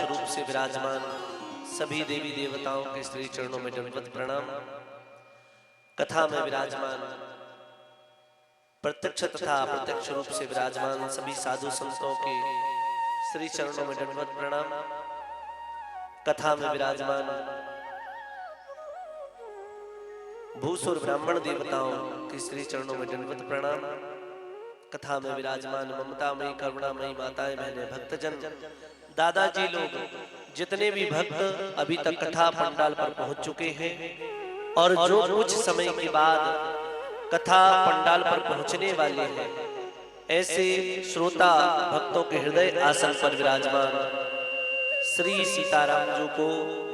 रूप से विराजमान सभी देवी देवताओं के श्री चरणों में दंडवत प्रणाम। कथा में विराजमान प्रत्यक्ष तथा अप्रत्यक्ष रूप से विराजमान सभी साधु संतों के श्री चरणों में दंडवत प्रणाम। कथा में विराजमान भूसुर ब्राह्मण देवताओं के श्री चरणों में दंडवत प्रणाम। कथा में विराजमान ममतामयी करुणामयी माताएं बहनें भक्तजन दादाजी लोग जितने भी भक्त अभी तक कथा पंडाल पर पहुंच चुके हैं और जो कुछ समय के बाद कथा पंडाल पर पहुंचने वाले हैं, ऐसे श्रोता भक्तों के हृदय आसन पर विराजमान श्री सीताराम जी को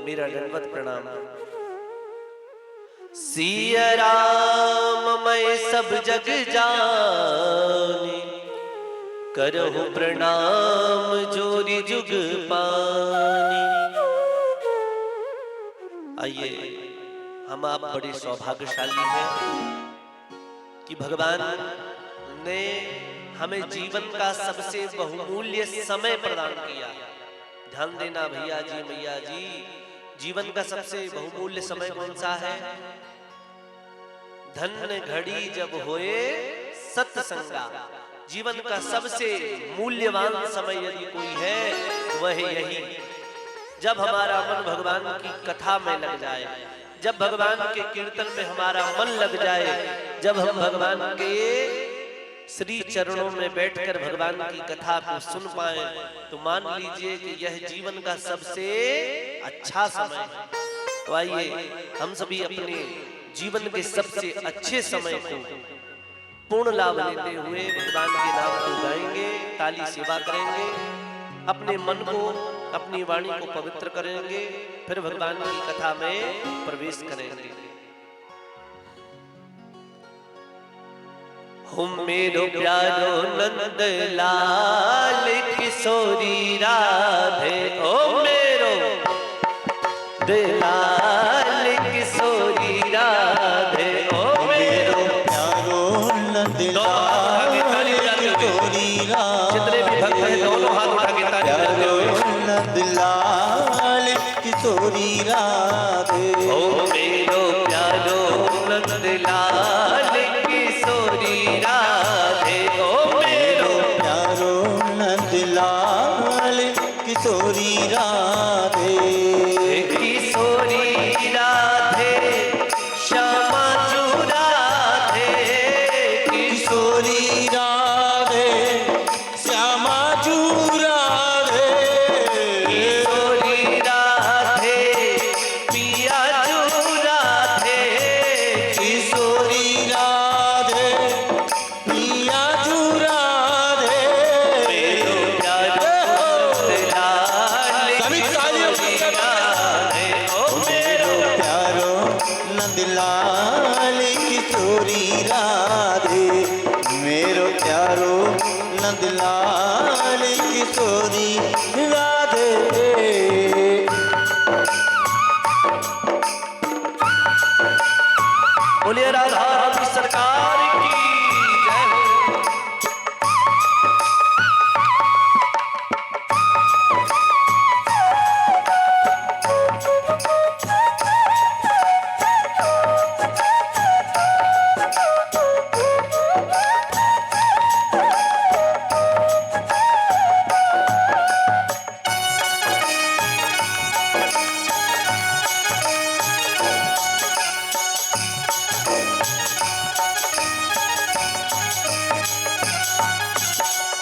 मेरा दंडवत प्रणाम। सिया राम मैं सब जग जानी, करहु प्रणाम जोरी जुग पानी। आइए, हम आप बड़े सौभाग्यशाली हैं कि भगवान ने हमें जीवन का सबसे बहुमूल्य समय प्रदान किया। ध्यान देना भैया जी मैया जी, जीवन का सबसे बहुमूल्य समय कौन सा है? धन्य घड़ी जब होए सत्संगा। जीवन का सबसे मूल्यवान समय यदि कोई है वह यही, जब हमारा मन भगवान की कथा में लग जाए, जब भगवान के कीर्तन में हमारा मन लग जाए, जब हम भगवान के श्री चरणों में बैठकर भगवान की कथा को सुन पाए, तो मान लीजिए कि यह जीवन का सबसे अच्छा समय है। तो आइए हम सभी अपने जीवन के सबसे अच्छे समय को पूर्ण लाभ लेते हुए भगवान के नाम को गाएंगे, ताली सेवा करेंगे, अपने मन को अपनी वाणी को पवित्र करेंगे, फिर भगवान की कथा में प्रवेश करेंगे। हम मेरो प्यारो नंद लाल किशोरी राधे, ओ मेरो दलाल किशोरी राधे, ओ मेरो प्यारो नंद लाल किशोरी राधे। जितने भी भक्त हैं दोनों हाथ उठा के ताली प्यारो नंद लाल किशोरी राधे, ओ मेरो प्यारो नंद लाल किशोरी राधे, ओ मेरो प्यारो नंद लाल किशोरी राधे। किशोरी राधे श्यामा चू राधे, किशोरी राधे श्यामा चू राधे, किशोरी राधे पिया चू राधे, किशोरी राधे पिया चू राधे। मेरो प्यारो लाल सभी तालियों से राधे, ओ मेरो प्यारो नंदलाल किशोरी राधे, मेरो प्यारो नंदलाल किशोरी राधे। बोलिए राधा रानी सरकार की जय हो।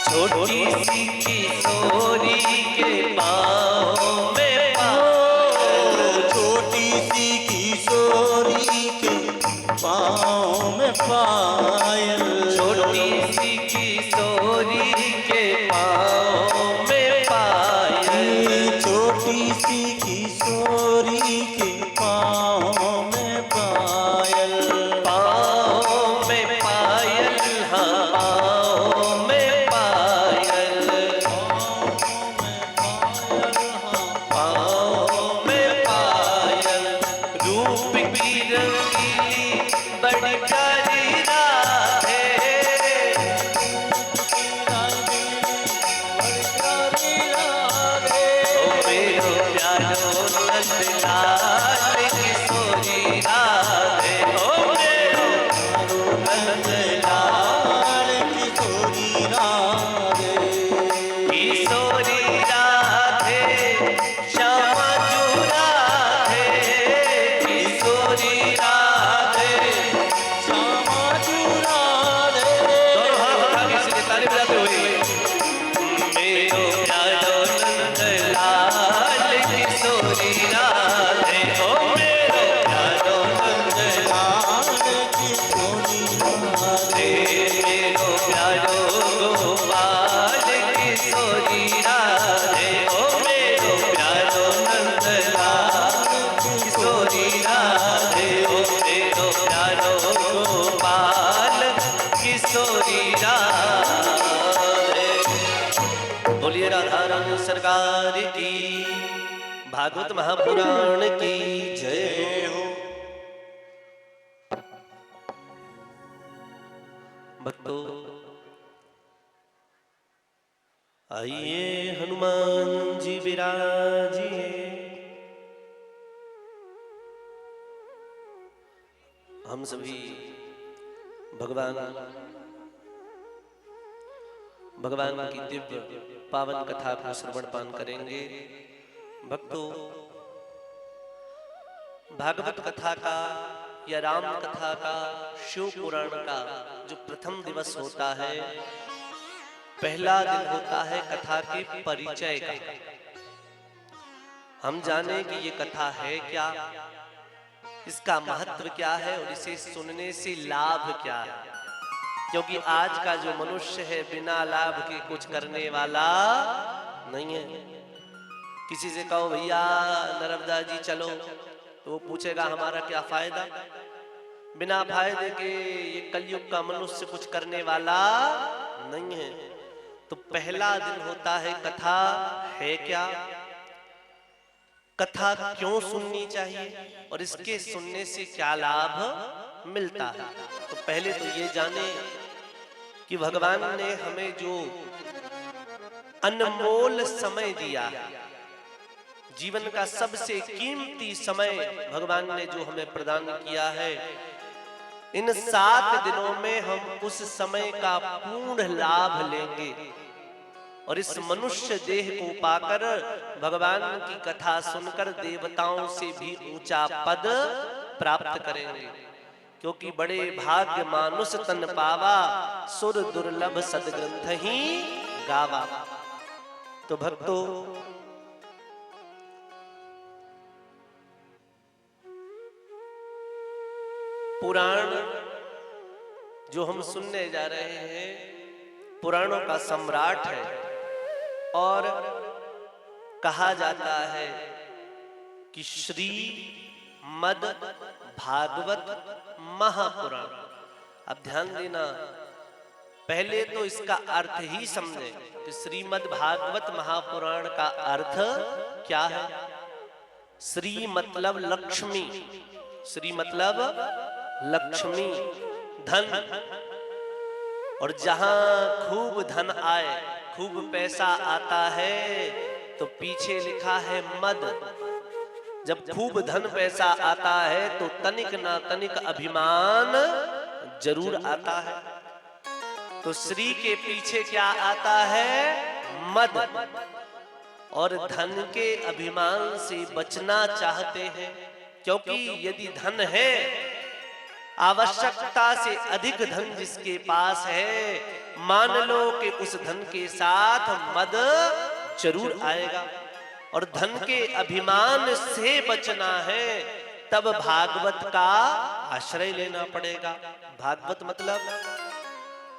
छोटी सी किशोरी के पाँव में पायल, छोटी सी किशोरी के पाँव में पायल, छोटी सी किशोरी के पाँव में पायल, छोटी सी किशोरी के पाँव में पायल, पाँव में पायल, हाँ पाँव में पायल, पाँव में पायल, रूप की रंगीली बड़ी प्यारी राधे, ओ भागवत महापुराण की जय हो। भक्तों, आइए हनुमान जी विराजिए। हम सभी भगवान की दिव्य पावन कथा को श्रवण पान करेंगे। भक्तों, भागवत कथा का या राम कथा का, शिव पुराण का जो प्रथम दिवस होता है, पहला दिन होता है कथा के परिचय का। हम जाने कि ये कथा है क्या, इसका महत्व क्या है और इसे सुनने से लाभ क्या है। क्योंकि आज का जो मनुष्य है बिना लाभ के कुछ करने वाला नहीं है। किसी से कहो भैया नर्मदा जी चलो, तो वो पूछेगा हमारा क्या फायदा। बिना फायदे के ये कलयुग का मनुष्य कुछ करने वाला नहीं है। तो पहला दिन होता है कथा है क्या, कथा क्यों सुननी चाहिए और इसके सुनने से क्या लाभ मिलता है। तो पहले तो ये जाने कि भगवान ने हमें जो अनमोल समय दिया है, जीवन का सबसे कीमती समय भगवान ने जो हमें प्रदान किया है, इन 7 दिनों में हम उस समय का पूर्ण लाभ लेंगे और इस मनुष्य देह को पाकर भगवान की कथा सुनकर देवताओं से भी ऊंचा पद प्राप्त करेंगे। क्योंकि बड़े भाग्य मानुष तन पावा, सुर दुर्लभ सदग्रंथ ही गावा। तो भक्तों, पुराण जो हम सुनने जा रहे हैं, पुराणों का सम्राट है और कहा जाता है कि श्री मद भागवत महापुराण। अब ध्यान देना, पहले तो इसका अर्थ ही समझे कि श्रीमद् भागवत महापुराण का अर्थ क्या है। श्री मतलब लक्ष्मी, श्री मतलब लक्ष्मी, धन। और जहां खूब धन आए, खूब पैसा आता है, तो पीछे लिखा है मद। जब खूब धन पैसा आता है तो तनिक ना तनिक अभिमान जरूर आता है। तो श्री के पीछे क्या आता है, मद। और धन के अभिमान से बचना चाहते हैं, क्योंकि यदि धन है, आवश्यकता से अधिक धन जिसके पास है, मान लो कि उस धन के साथ मद जरूर आएगा। और धन के अभिमान से बचना है, तब भागवत का आश्रय लेना पड़ेगा। भागवत मतलब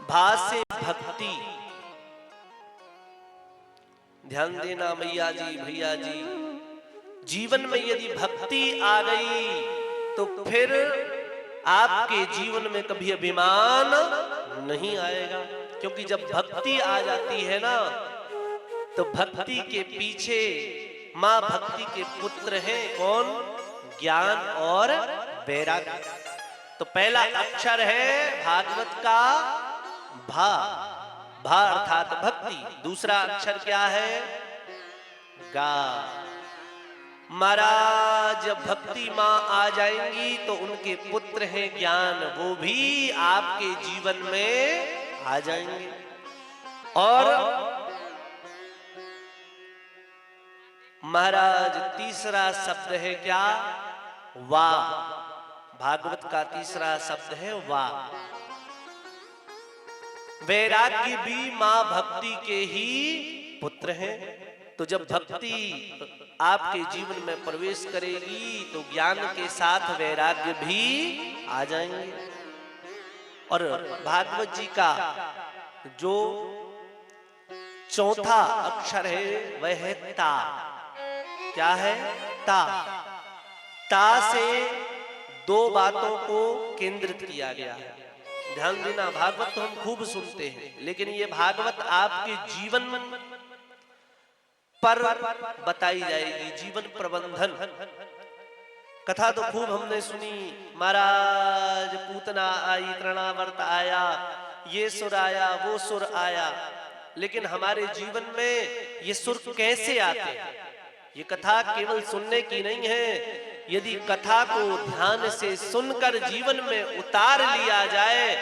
भा से भक्ति। ध्यान देना मैया जी, भैया जी, जीवन में यदि भक्ति आ गई तो फिर आपके जीवन में कभी अभिमान नहीं आएगा। क्योंकि जब भक्ति आ जाती है ना, तो भक्ति के पीछे मां भक्ति के पुत्र हैं कौन, ज्ञान और वैराग्य। तो पहला अक्षर है भागवत का भा, भा अर्थात भक्ति। दूसरा अक्षर क्या है, गा। महाराज जब भक्ति मां आ जाएंगी तो उनके पुत्र हैं ज्ञान, वो भी आपके जीवन में आ जाएंगे। और महाराज तीसरा शब्द है क्या, वा। भागवत का तीसरा शब्द है वा। वैराग्य भी मां भक्ति के ही पुत्र हैं। तो जब भक्ति आपके जीवन में प्रवेश करेगी तो ज्ञान के साथ वैराग्य भी आ जाएंगे। और भागवत जी का जो चौथा अक्षर है वह है ता। क्या है, ता। ता से 2 बातों को केंद्रित किया गया है। ध्यान देना, भागवत तो हम खूब सुनते हैं, लेकिन ये भागवत आपके जीवन पर बताई जाएगी, जीवन प्रबंधन। कथा तो खूब हमने सुनी, महाराज पूतना आई, तृणावर्त आया, ये सुर आया, वो सुर आया, लेकिन हमारे जीवन में ये सुर कैसे आते हैं? ये कथा केवल सुनने की नहीं है। यदि कथा को ध्यान से सुनकर जीवन में उतार लिया जाए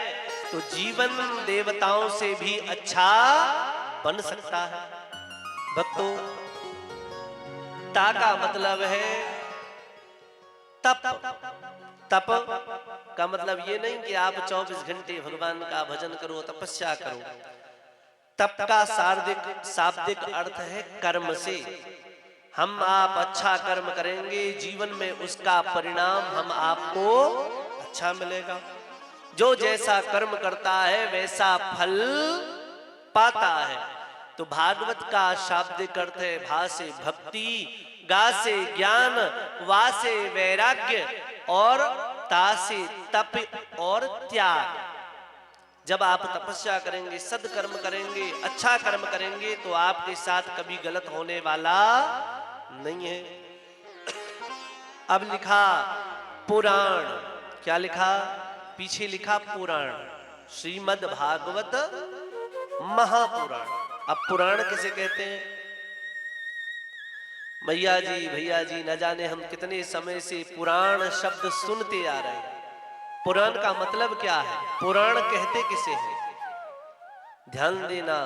तो जीवन देवताओं से भी अच्छा बन सकता है। भक्तों, ता का मतलब है तप। तप का मतलब ये नहीं कि आप 24 घंटे भगवान का भजन करो, तपस्या करो। तप का शाब्दिक अर्थ है कर्म से। हम आप अच्छा कर्म करेंगे, जीवन में उसका परिणाम हम आपको अच्छा मिलेगा। जो जैसा कर्म करता है वैसा फल पाता है। तो भागवत का शाब्दिक अर्थ है भा से भक्ति, गा से ज्ञान, वा से वैराग्य और ता से तप और त्याग। जब आप तपस्या करेंगे, सदकर्म करेंगे, अच्छा कर्म करेंगे तो आपके साथ कभी गलत होने वाला नहीं है। अब लिखा पुराण, क्या लिखा? पीछे लिखा पुराण, श्रीमद् भागवत महापुराण। अब पुराण किसे कहते हैं? मैया जी, भैया जी, न जाने हम कितने समय से पुराण शब्द सुनते आ रहे हैं। पुराण का मतलब क्या है? पुराण कहते किसे हैं? ध्यान देना,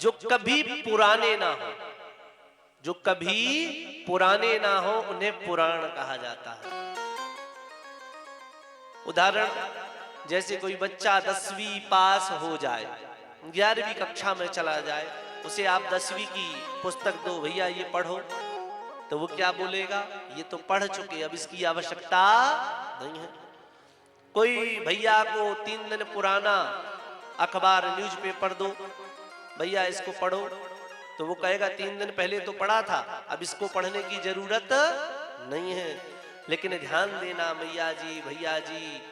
जो कभी पुराने ना हो, जो कभी पुराने ना हो उन्हें पुराण कहा जाता है। उदाहरण, जैसे कोई बच्चा 10वीं पास हो जाए, 11वीं कक्षा में चला जाए, उसे आप 10वीं की पुस्तक दो, भैया ये पढ़ो, तो वो क्या बोलेगा? ये तो पढ़ चुके, अब इसकी आवश्यकता नहीं है। कोई भैया को 3 दिन पुराना अखबार, न्यूज़पेपर दो, भैया इसको पढ़ो, तो वो कहेगा 3 दिन पहले तो पढ़ा था, अब इसको पढ़ने की जरूरत नहीं है। लेकिन ध्यान देना मैया जी, भैया जी,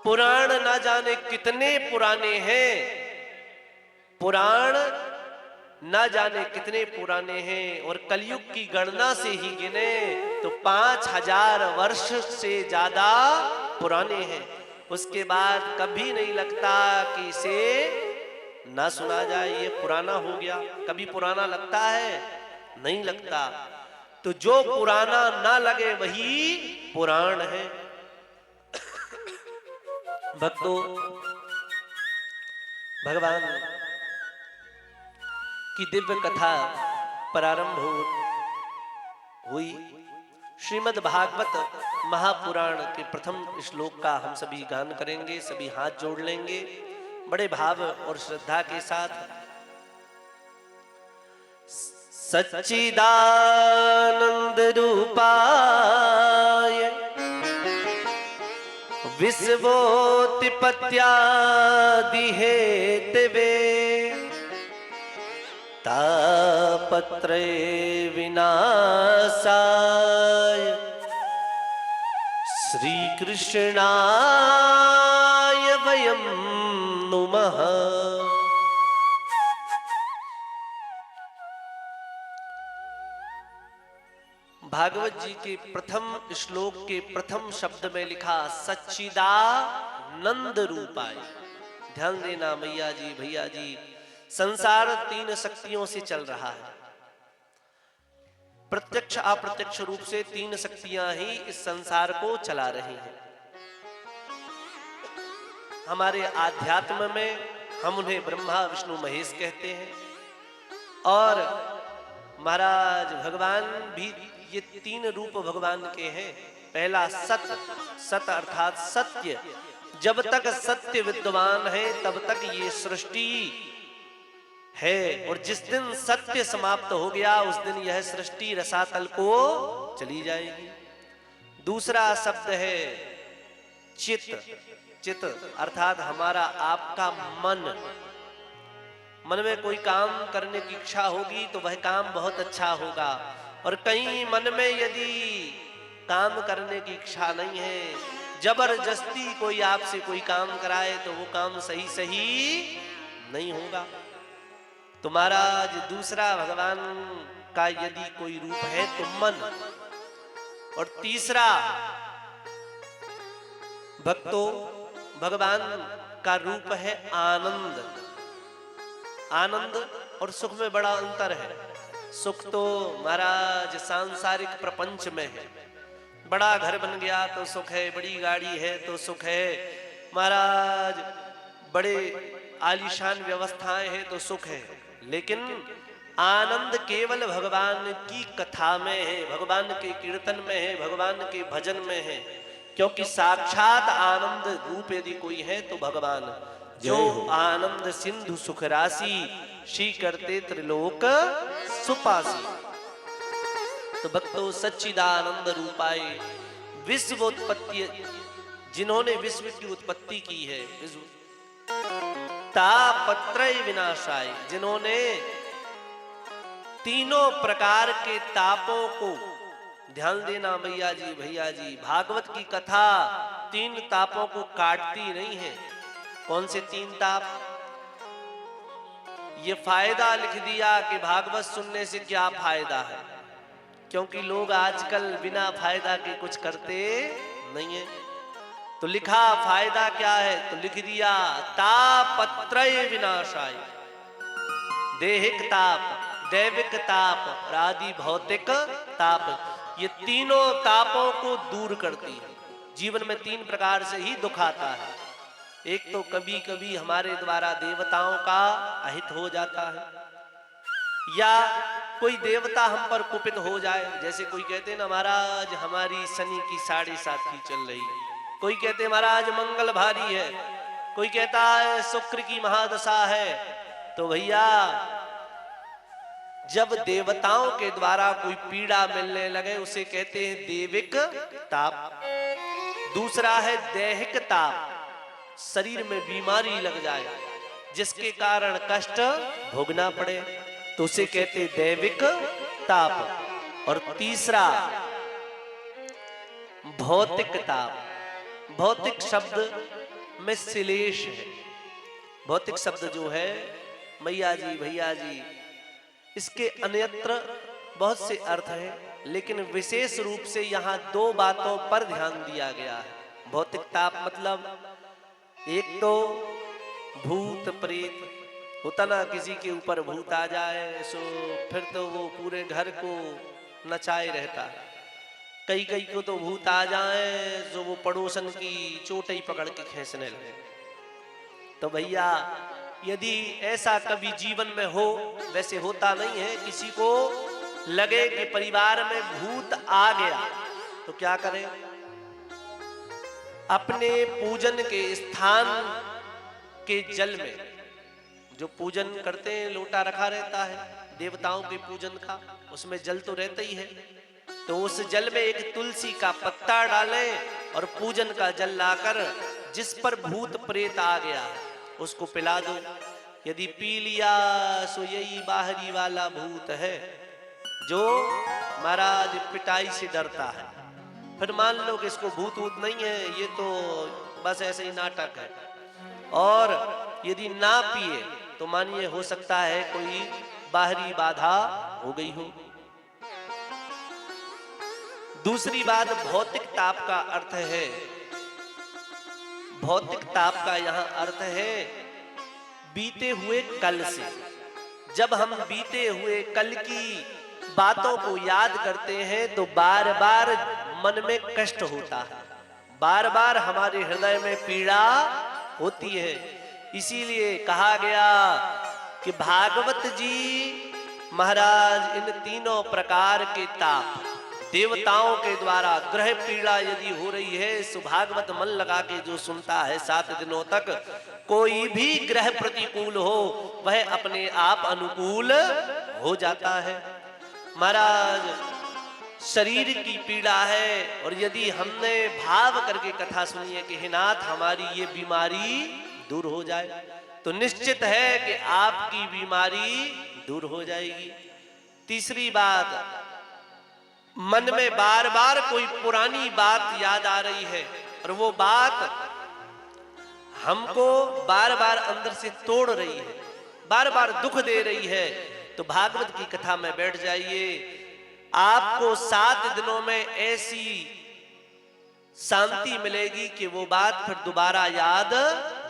पुराण ना जाने कितने पुराने हैं, पुराण ना जाने कितने पुराने हैं, और कलयुग की गणना से ही गिने तो 5000 वर्ष से ज्यादा पुराने हैं। उसके बाद कभी नहीं लगता कि इसे ना सुना जाए, ये पुराना हो गया। कभी पुराना लगता है? नहीं लगता। तो जो पुराना ना लगे वही पुराण है। भक्तों, भगवान की दिव्य कथा प्रारंभ हुई। श्रीमद् भागवत महापुराण के प्रथम श्लोक का हम सभी गान करेंगे। सभी हाथ जोड़ लेंगे बड़े भाव और श्रद्धा के साथ। सच्चिदानंद रूपाय विश्वोत्पत्त्यादि हेतवे तापत्रय विनाशाय श्री कृष्णाय वयं नुमः। भागवत जी के प्रथम श्लोक के प्रथम शब्द में लिखा सच्चिदानंद रूपाय। ध्यान देना मैया जी, भैया जी, संसार 3 शक्तियों से चल रहा है। प्रत्यक्ष अप्रत्यक्ष रूप से 3 शक्तियां ही इस संसार को चला रही हैं। हमारे आध्यात्म में हम उन्हें ब्रह्मा विष्णु महेश कहते हैं, और महाराज भगवान भी ये 3 रूप भगवान के हैं। पहला सत, सत अर्थात सत्य। जब तक सत्य विद्यमान है तब तक ये सृष्टि है, और जिस दिन सत्य समाप्त हो गया उस दिन यह सृष्टि रसातल को चली जाएगी। दूसरा शब्द है चित। चित अर्थात हमारा आपका मन। मन में कोई काम करने की इच्छा होगी तो वह काम बहुत अच्छा होगा, और कहीं मन में यदि काम करने की इच्छा नहीं है, जबरदस्ती कोई आपसे कोई काम कराए तो वो काम सही नहीं होगा। तो महाराज दूसरा भगवान का यदि कोई रूप है तो मन, और तीसरा भक्तों भगवान का रूप है आनंद। आनंद और सुख में बड़ा अंतर है। सुख तो महाराज सांसारिक प्रपंच में है, बड़ा घर बन गया तो सुख है, बड़ी गाड़ी है तो सुख है महाराज, बड़े आलीशान व्यवस्थाएं हैं तो सुख है। लेकिन आनंद केवल भगवान की कथा में है, भगवान के कीर्तन में है, भगवान के भजन में है। क्योंकि साक्षात आनंद रूप यदि कोई है तो भगवान, जो आनंद सिंधु सुख राशि, श्री करते त्रिलोक सुपासी। तो भक्तों सच्चिदानंद रूपाय विश्वोत्पत्ति, जिन्होंने विश्व की उत्पत्ति की है, तापत्रय विनाशाय, जिन्होंने तीनों प्रकार के तापों को, ध्यान देना भैया जी, भागवत की कथा तीन तापों को काटती नहीं है। कौन से तीन ताप? ये फायदा लिख दिया कि भागवत सुनने से क्या फायदा है, क्योंकि लोग आजकल बिना फायदा के कुछ करते नहीं है। तो लिखा फायदा क्या है, तो लिख दिया तापत्रय विनाशाय, देहिक ताप, दैविक ताप और आदि भौतिक ताप, ये तीनों तापों को दूर करती है। जीवन में तीन प्रकार से ही दुख आता है। एक तो कभी कभी हमारे द्वारा देवताओं का अहित हो जाता है, या कोई देवता हम पर कुपित हो जाए। जैसे कोई कहते हैं ना महाराज हमारी शनि की 7.5 चल रही है, कोई कहते महाराज मंगल भारी है, कोई कहता है शुक्र की महादशा है। तो भैया जब देवताओं के द्वारा कोई पीड़ा मिलने लगे उसे कहते हैं देविक ताप। दूसरा है दैहिक ताप, शरीर में बीमारी लग जाए जिसके कारण कष्ट भोगना पड़े तो उसे कहते दैविक ताप। और तीसरा भौतिक ताप। भौतिक शब्द में श्लेष है। भौतिक शब्द जो है मैया जी भैया जी, इसके अन्यत्र बहुत से अर्थ हैं, लेकिन विशेष रूप से यहाँ दो बातों पर ध्यान दिया गया है। भौतिक ताप मतलब एक तो भूत प्रेत होता ना, किसी के ऊपर भूत आ जाए सो फिर तो वो पूरे घर को नचाए रहता है। कई कई को तो भूत आ जाए जो वो पड़ोसन की चोटी पकड़ के खींचने लगे। तो भैया यदि ऐसा कभी जीवन में हो, वैसे होता नहीं है, किसी को लगे कि परिवार में भूत आ गया तो क्या करें? अपने पूजन के स्थान के जल में, जो पूजन करते हैं लोटा रखा रहता है देवताओं के पूजन का, उसमें जल तो रहता ही है, तो उस जल में एक तुलसी का पत्ता डालें और पूजन का जल लाकर जिस पर भूत प्रेत आ गया उसको पिला दो। यदि पी लिया सो यही बाहरी वाला भूत है जो महाराज पिटाई से डरता है। फिर मान लो कि इसको भूत वूत नहीं है, ये तो बस ऐसे ही नाटक है। और यदि ना पिए तो मानिए हो सकता है कोई बाहरी बाधा हो गई हो। दूसरी बात भौतिक ताप का अर्थ है, भौतिक ताप का यहाँ अर्थ है बीते हुए कल से। जब हम बीते हुए कल की बातों को याद करते हैं तो बार बार मन में कष्ट होता है, बार बार हमारे हृदय में पीड़ा होती है। इसीलिए कहा गया कि भागवत जी महाराज इन तीनों प्रकार के ताप देवताओं के द्वारा ग्रह पीड़ा यदि हो रही है सो भागवत मन लगा के जो सुनता है 7 दिनों तक, कोई भी ग्रह प्रतिकूल हो वह अपने आप अनुकूल हो जाता है। महाराज शरीर की पीड़ा है और यदि हमने भाव करके कथा सुनी है कि हे नाथ हमारी ये बीमारी दूर हो जाए तो निश्चित है कि आपकी बीमारी दूर हो जाएगी। तीसरी बात, मन में बार बार कोई पुरानी बात याद आ रही है और वो बात हमको बार बार अंदर से तोड़ रही है, बार बार दुख दे रही है, तो भागवत की कथा में बैठ जाइए। आपको 7 दिनों में ऐसी शांति मिलेगी कि वो बात फिर दोबारा याद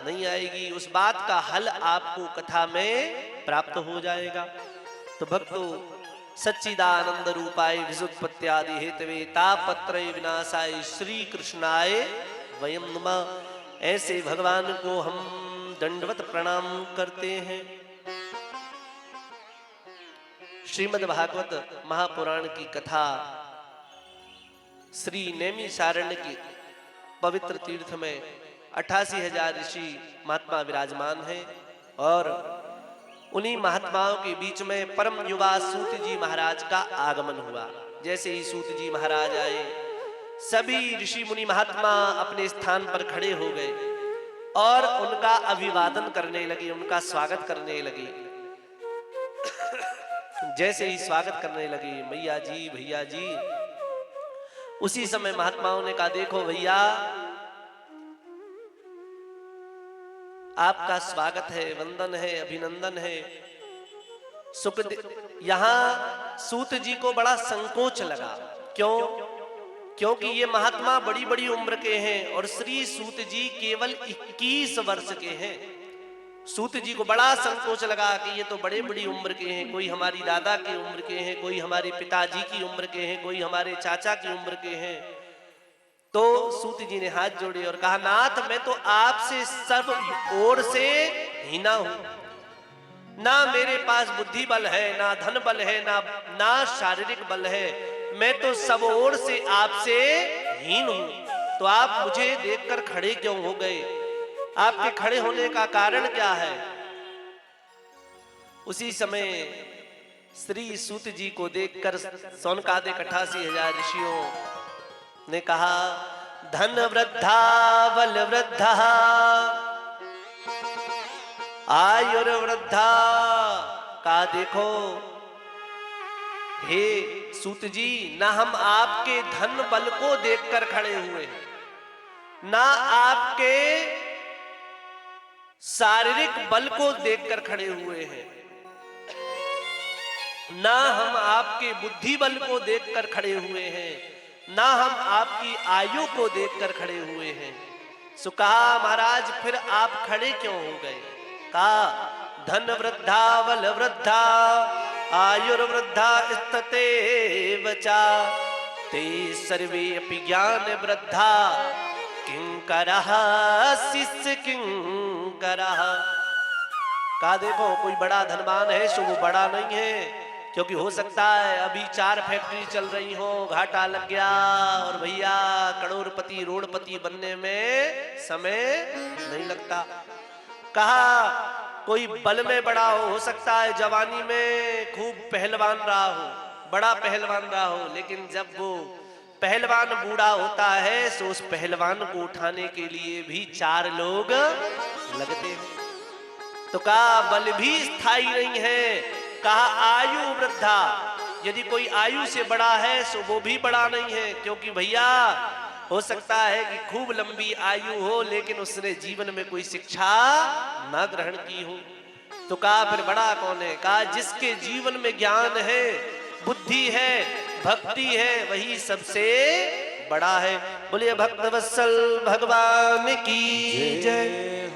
नहीं आएगी। उस बात का हल आपको कथा में प्राप्त हो जाएगा। तो भक्तों, सच्चिदानंद रूपाय विजुत्पत्त्यादि हेतवे तापत्रय विनाशाय श्री कृष्णाय वयं नमः। ऐसे भगवान को हम दंडवत प्रणाम करते हैं। श्रीमद् भागवत महापुराण की कथा श्री नैमिषारण्य की पवित्र तीर्थ में 88,000 ऋषि महात्मा विराजमान हैं और उन्हीं महात्माओं के बीच में परम युवा सूत जी महाराज का आगमन हुआ। जैसे ही सूत जी महाराज आए, सभी ऋषि मुनि महात्मा अपने स्थान पर खड़े हो गए और उनका अभिवादन करने लगे, उनका स्वागत करने लगे। जैसे ही स्वागत करने लगे, मैया जी, भैया जी, उसी समय महात्माओं ने कहा, देखो भैया, आपका स्वागत है, वंदन है, अभिनंदन है। यहां सूत जी को बड़ा संकोच लगा। क्यों? क्योंकि ये महात्मा बड़ी बड़ी उम्र के हैं और श्री सूत जी केवल 21 वर्ष के हैं। सूत जी को बड़ा संकोच लगा कि ये तो बड़े बड़ी उम्र के हैं, कोई हमारी दादा की उम्र के हैं, कोई हमारे पिताजी की उम्र के हैं, कोई हमारे चाचा की उम्र के हैं। तो सूत जी ने हाथ जोड़े और कहा, नाथ, मैं तो आपसे सब ओर से हीना हूं। ना मेरे पास बुद्धि बल है, ना धन बल है, ना शारीरिक बल है। मैं तो सब ओर से आपसे हीन हूं। तो आप मुझे देखकर खड़े क्यों हो गए? आपके खड़े होने का कारण क्या है? उसी समय श्री सूत जी को देखकर सौनकादिक 88,000 ऋषियों ने कहा, धन वृद्धा बल वृद्धा आयुर्वृद्धा। कहा, देखो हे सूत जी, ना हम आपके धन बल को देखकर खड़े हुए, ना आपके शारीरिक बल को देखकर खड़े हुए हैं, ना हम आपके बुद्धि बल को देखकर खड़े हुए हैं, ना हम आपकी आयु को देखकर खड़े हुए हैं। सो कहा, महाराज, फिर आप खड़े क्यों हो गए? कहा, धन वृद्धा बल वृद्धा आयुर्वृद्धा स्ततेव च ते सर्वे अपि ज्ञान वृद्धा किंकरः शिष्य किंकरः। कहा, देखो, कोई बड़ा धनवान है सो वो बड़ा नहीं है, क्योंकि हो सकता है अभी 4 फैक्ट्री चल रही हो, घाटा लग गया और भैया करोड़पति रोड़पति बनने में समय नहीं लगता। कहा, कोई बल में बड़ा हो सकता है जवानी में खूब पहलवान रहा हो, बड़ा पहलवान रहा हो, लेकिन जब वो पहलवान बूढ़ा होता है तो उस पहलवान को उठाने के लिए भी 4 लोग लगते हैं। तो कहा, बल भी स्थायी नहीं है। कहा, आयु वृद्धा, यदि कोई आयु से बड़ा है तो वो भी बड़ा नहीं है, क्योंकि भैया हो सकता है कि खूब लंबी आयु हो लेकिन उसने जीवन में कोई शिक्षा न ग्रहण की हो। तो कहा, फिर बड़ा कौन है? कहा, जिसके जीवन में ज्ञान है, बुद्धि है, भक्ति है, वही सबसे बड़ा है। बोलिए भक्तवत्सल भगवान की जय।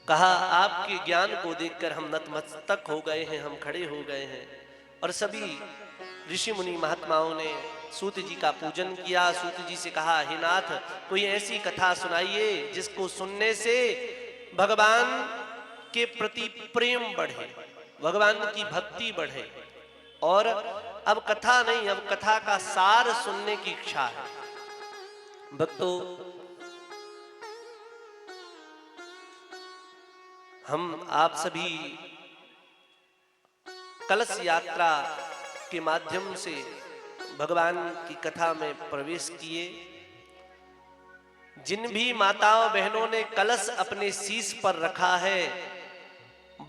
कहा, आपके ज्ञान को देखकर हम नतमस्तक हो गए हैं, हम खड़े हो गए हैं। और सभी ऋषि मुनि महात्माओं ने सूत जी का पूजन किया। सूत जी से कहा, हे नाथ, कोई ऐसी कथा सुनाइए जिसको सुनने से भगवान के प्रति प्रेम बढ़े, भगवान की भक्ति बढ़े। और अब कथा नहीं, अब कथा का सार सुनने की इच्छा है। भक्तों, हम आप सभी कलश यात्रा के माध्यम से भगवान की कथा में प्रवेश किए। जिन भी माताओं बहनों ने कलश अपने शीश पर रखा है,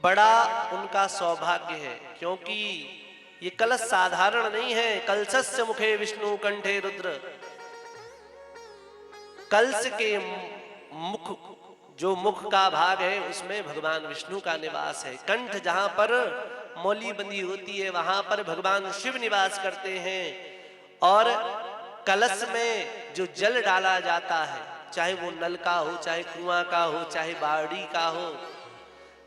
बड़ा उनका सौभाग्य है, क्योंकि ये कलश साधारण नहीं है। कलशस्य मुखे विष्णु कंठे रुद्र। कलश के मुख जो मुख का भाग है उसमें भगवान विष्णु का निवास है। कंठ जहां पर मौली बंदी होती है वहां पर भगवान शिव निवास करते हैं। और कलश में जो जल डाला जाता है, चाहे वो नल का हो, चाहे कुआं का हो, चाहे बावड़ी का हो,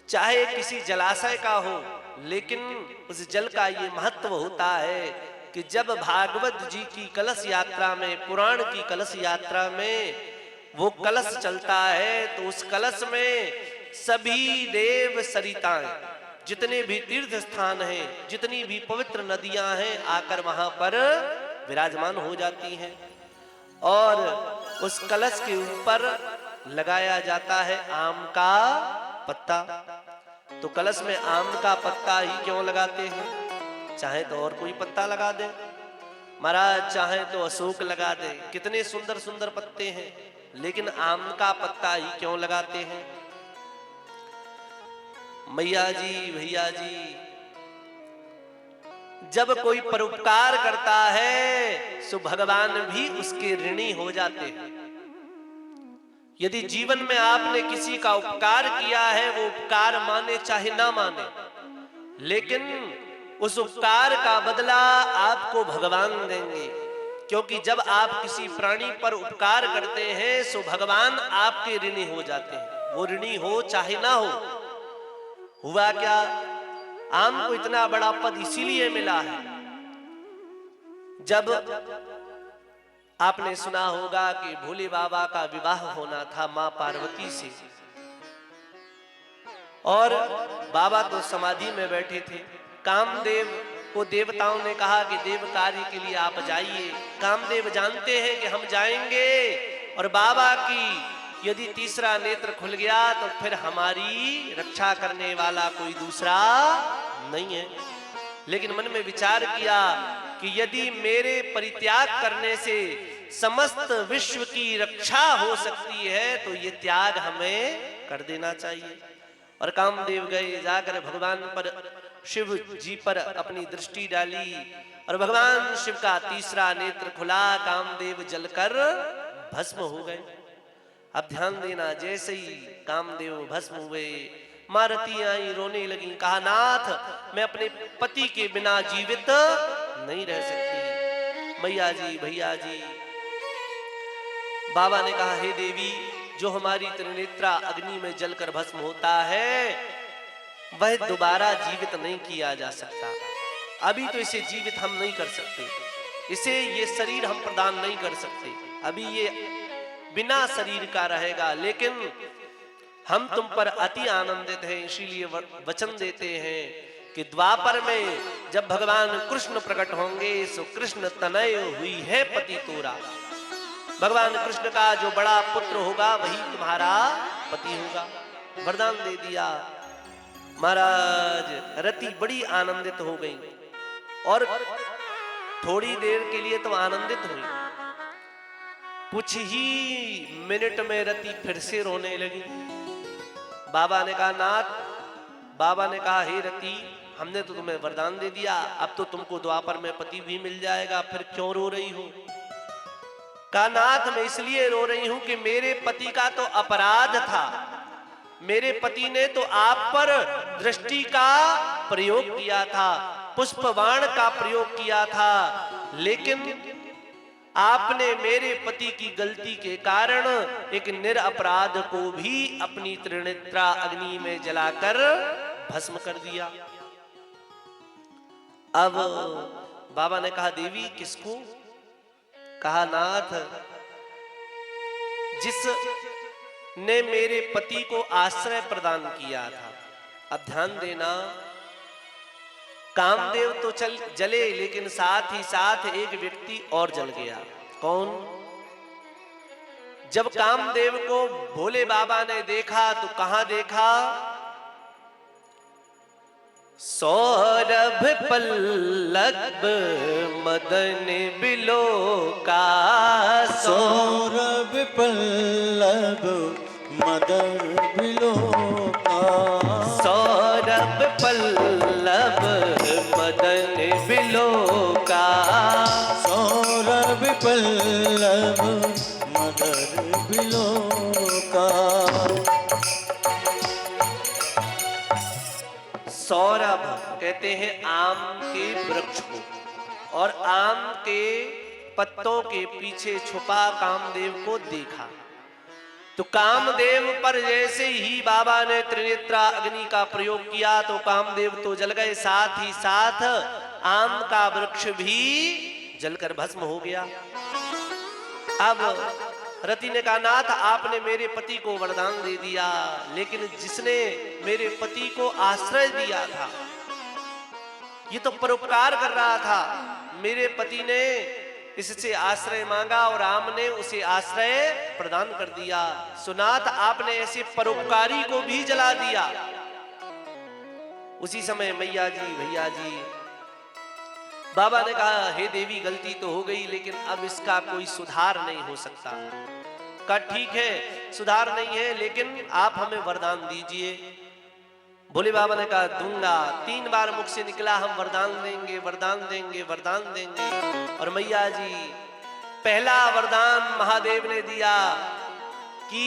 चाहे किसी जलाशय का हो, लेकिन उस जल का ये महत्व होता है कि जब भागवत जी की कलश यात्रा में, पुराण की कलश यात्रा में वो कलश चलता है तो उस कलश में सभी देव सरिताएं, जितने भी तीर्थ स्थान हैं, जितनी भी पवित्र नदियां हैं, आकर वहां पर विराजमान हो जाती हैं। और उस कलश के ऊपर लगाया जाता है आम का पत्ता। तो कलश में आम का पत्ता ही क्यों लगाते हैं? चाहे तो और कोई पत्ता लगा दे महाराज, चाहे तो अशोक लगा दे, कितने सुंदर सुंदर पत्ते हैं, लेकिन आम का पत्ता ही क्यों लगाते हैं? मैया जी, भैया जी, जब कोई परोपकार करता है सो भगवान भी उसके ऋणी हो जाते हैं। यदि जीवन में आपने किसी का उपकार किया है, वो उपकार माने चाहे ना माने, लेकिन उस उपकार का बदला आपको भगवान देंगे। क्योंकि जब आप किसी प्राणी पर उपकार करते हैं सो भगवान आपके ऋणी हो जाते हैं। वो ऋणी हो चाहे ना हो। हुआ क्या, आम को इतना बड़ा पद इसीलिए मिला है, जब आपने सुना होगा कि भोले बाबा का विवाह होना था मां पार्वती से, और बाबा तो समाधि में बैठे थे। कामदेव को देवताओं ने कहा कि देव कार्य के लिए आप जाइए। कामदेव जानते हैं कि हम जाएंगे और बाबा की यदि तीसरा नेत्र खुल गया तो फिर हमारी रक्षा करने वाला कोई दूसरा नहीं है। लेकिन मन में विचार किया कि यदि मेरे परित्याग करने से समस्त विश्व की रक्षा हो सकती है तो ये त्याग हमें कर देना चाहिए। और कामदेव गए, जाकर भगवान पर, शिव जी पर अपनी दृष्टि डाली और भगवान शिव का तीसरा नेत्र खुला। कामदेव जलकर भस्म हो गए। अब ध्यान देना, जैसे ही कामदेव भस्म हुए, मां रती आई, रोने लगी, कहा नाथ मैं अपने पति के बिना जीवित नहीं रह सकती। मैया जी, भैया जी, बाबा ने कहा हे देवी, जो हमारी त्रिनेत्रा अग्नि में जलकर भस्म होता है वह दोबारा जीवित नहीं किया जा सकता। अभी तो इसे जीवित हम नहीं कर सकते, इसे ये शरीर हम प्रदान नहीं कर सकते, अभी ये बिना शरीर का रहेगा। लेकिन हम तुम पर अति आनंदित हैं, इसीलिए वचन देते हैं कि द्वापर में जब भगवान कृष्ण प्रकट होंगे सो कृष्ण तनय हुई है पति तोरा। भगवान कृष्ण का जो बड़ा पुत्र होगा वही तुम्हारा पति होगा। वरदान दे दिया। महाराज रति बड़ी आनंदित हो गई और थोड़ी देर के लिए तो आनंदित हुई, कुछ ही मिनट में रति फिर से रोने लगी। बाबा ने कहा नाथ, बाबा ने कहा हे रति, हमने तो तुम्हें वरदान दे दिया, अब तो तुमको द्वापर में पति भी मिल जाएगा, फिर क्यों रो रही हो? कहा नाथ मैं इसलिए रो रही हूं कि मेरे पति का तो अपराध था, मेरे पति ने तो आप पर दृष्टि का प्रयोग किया था, पुष्पबाण का प्रयोग किया था, लेकिन आपने मेरे पति की गलती के कारण एक निरपराध को भी अपनी त्रिनेत्रा अग्नि में जलाकर भस्म कर दिया। अब बाबा ने कहा देवी किसको? कहा नाथ, जिस ने मेरे पति को आश्रय प्रदान किया था। अब ध्यान देना, कामदेव तो जले, लेकिन साथ ही साथ एक व्यक्ति और जल गया। कौन? जब कामदेव को भोले बाबा ने देखा तो कहां देखा? सौरभ पल्लव मदन बिलोका। सौरभ पल्लव मदन बिलोका। सौरभ पल्लव मदन बिलोका। सौरभ पल्लव मदन बिलोका। कहते हैं आम के वृक्ष को, और आम के पत्तों के पीछे छुपा कामदेव को देखा। तो कामदेव पर जैसे ही बाबा ने त्रिनेत्रा अग्नि का प्रयोग किया तो कामदेव तो जल गए, साथ ही साथ आम का वृक्ष भी जलकर भस्म हो गया। अब रति ने कहा, नाथ आपने मेरे पति को वरदान दे दिया, लेकिन जिसने मेरे पति को आश्रय दिया था, ये तो परोपकार कर रहा था, मेरे पति ने इससे आश्रय मांगा और राम ने उसे आश्रय प्रदान कर दिया। सुनाथ आपने ऐसे परोपकारी को भी जला दिया। उसी समय मैया जी, भैया जी, बाबा ने कहा, हे देवी गलती तो हो गई, लेकिन अब इसका कोई सुधार नहीं हो सकता। कहा ठीक है, सुधार नहीं है, लेकिन आप हमें वरदान दीजिए। भोले बाबा ने कहा, दूंगा। 3 बार मुख से निकला, हम वरदान देंगे, वरदान देंगे, वरदान देंगे। और मैया जी, पहला वरदान महादेव ने दिया कि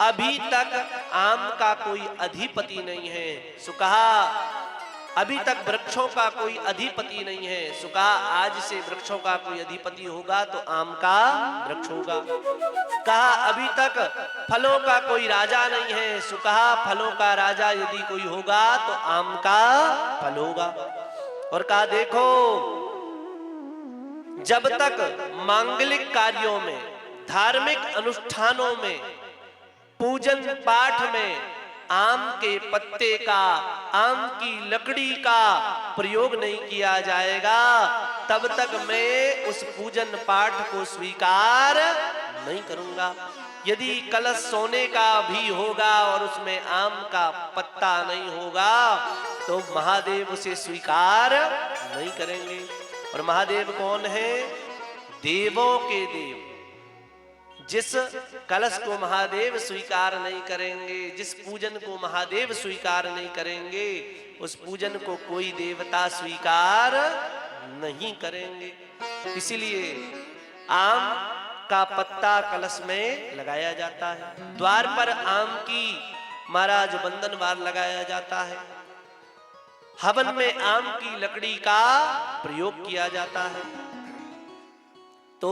अभी तक आम का कोई अधिपति नहीं है। सो कहा, अभी तक वृक्षों का कोई अधिपति नहीं है। सो कहा, आज से वृक्षों का कोई अधिपति होगा तो आम का वृक्ष होगा। कहा, अभी तक फलों का कोई राजा नहीं है। सो कहा, फलों का राजा यदि कोई होगा तो आम का फल होगा। और कहा, देखो, जब तक मांगलिक कार्यों में, धार्मिक अनुष्ठानों में, पूजन पाठ में आम के पत्ते का, आम की लकड़ी का प्रयोग नहीं किया जाएगा, तब तक मैं उस पूजन पाठ को स्वीकार नहीं करूंगा। यदि कलश सोने का भी होगा और उसमें आम का पत्ता नहीं होगा तो महादेव उसे स्वीकार नहीं करेंगे। और महादेव कौन है? देवों के देव। जिस कलश को महादेव स्वीकार नहीं करेंगे, जिस पूजन को महादेव स्वीकार नहीं करेंगे, उस पूजन को कोई देवता स्वीकार नहीं करेंगे। इसीलिए आम का पत्ता कलश में लगाया जाता है। द्वार पर आम की महाराज बंधन वार लगाया जाता है। हवन में आम की लकड़ी का प्रयोग किया जाता है। तो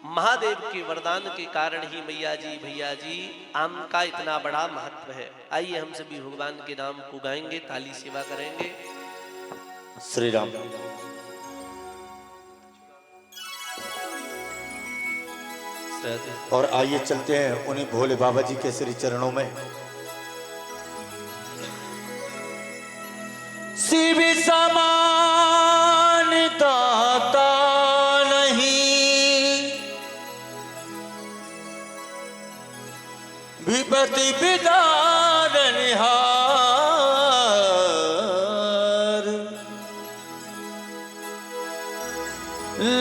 महादेव के वरदान के कारण ही मैया जी, भैया जी, आम का इतना बड़ा महत्व है। आइए हम सभी भगवान के नाम को गाएंगे, ताली सेवा करेंगे। श्री राम। और आइए चलते हैं उन्हीं भोले बाबा जी के श्री चरणों में। शिव समान दाता नहीं, विपत्ति विदारणहार,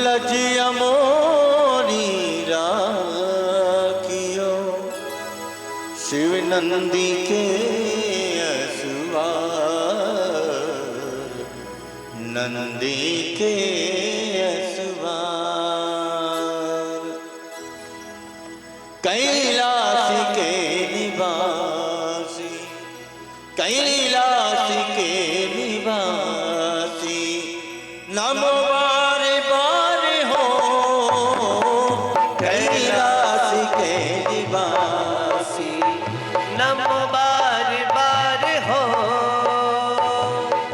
लजिया मोरी राखियो, शिव नंदी के असवार, नंदी के असवार, कैलाश के निवासी, कैलाश के निवासी, नमो बारे बारे हो, कैलाश के निवासी, नमो बार बार हो,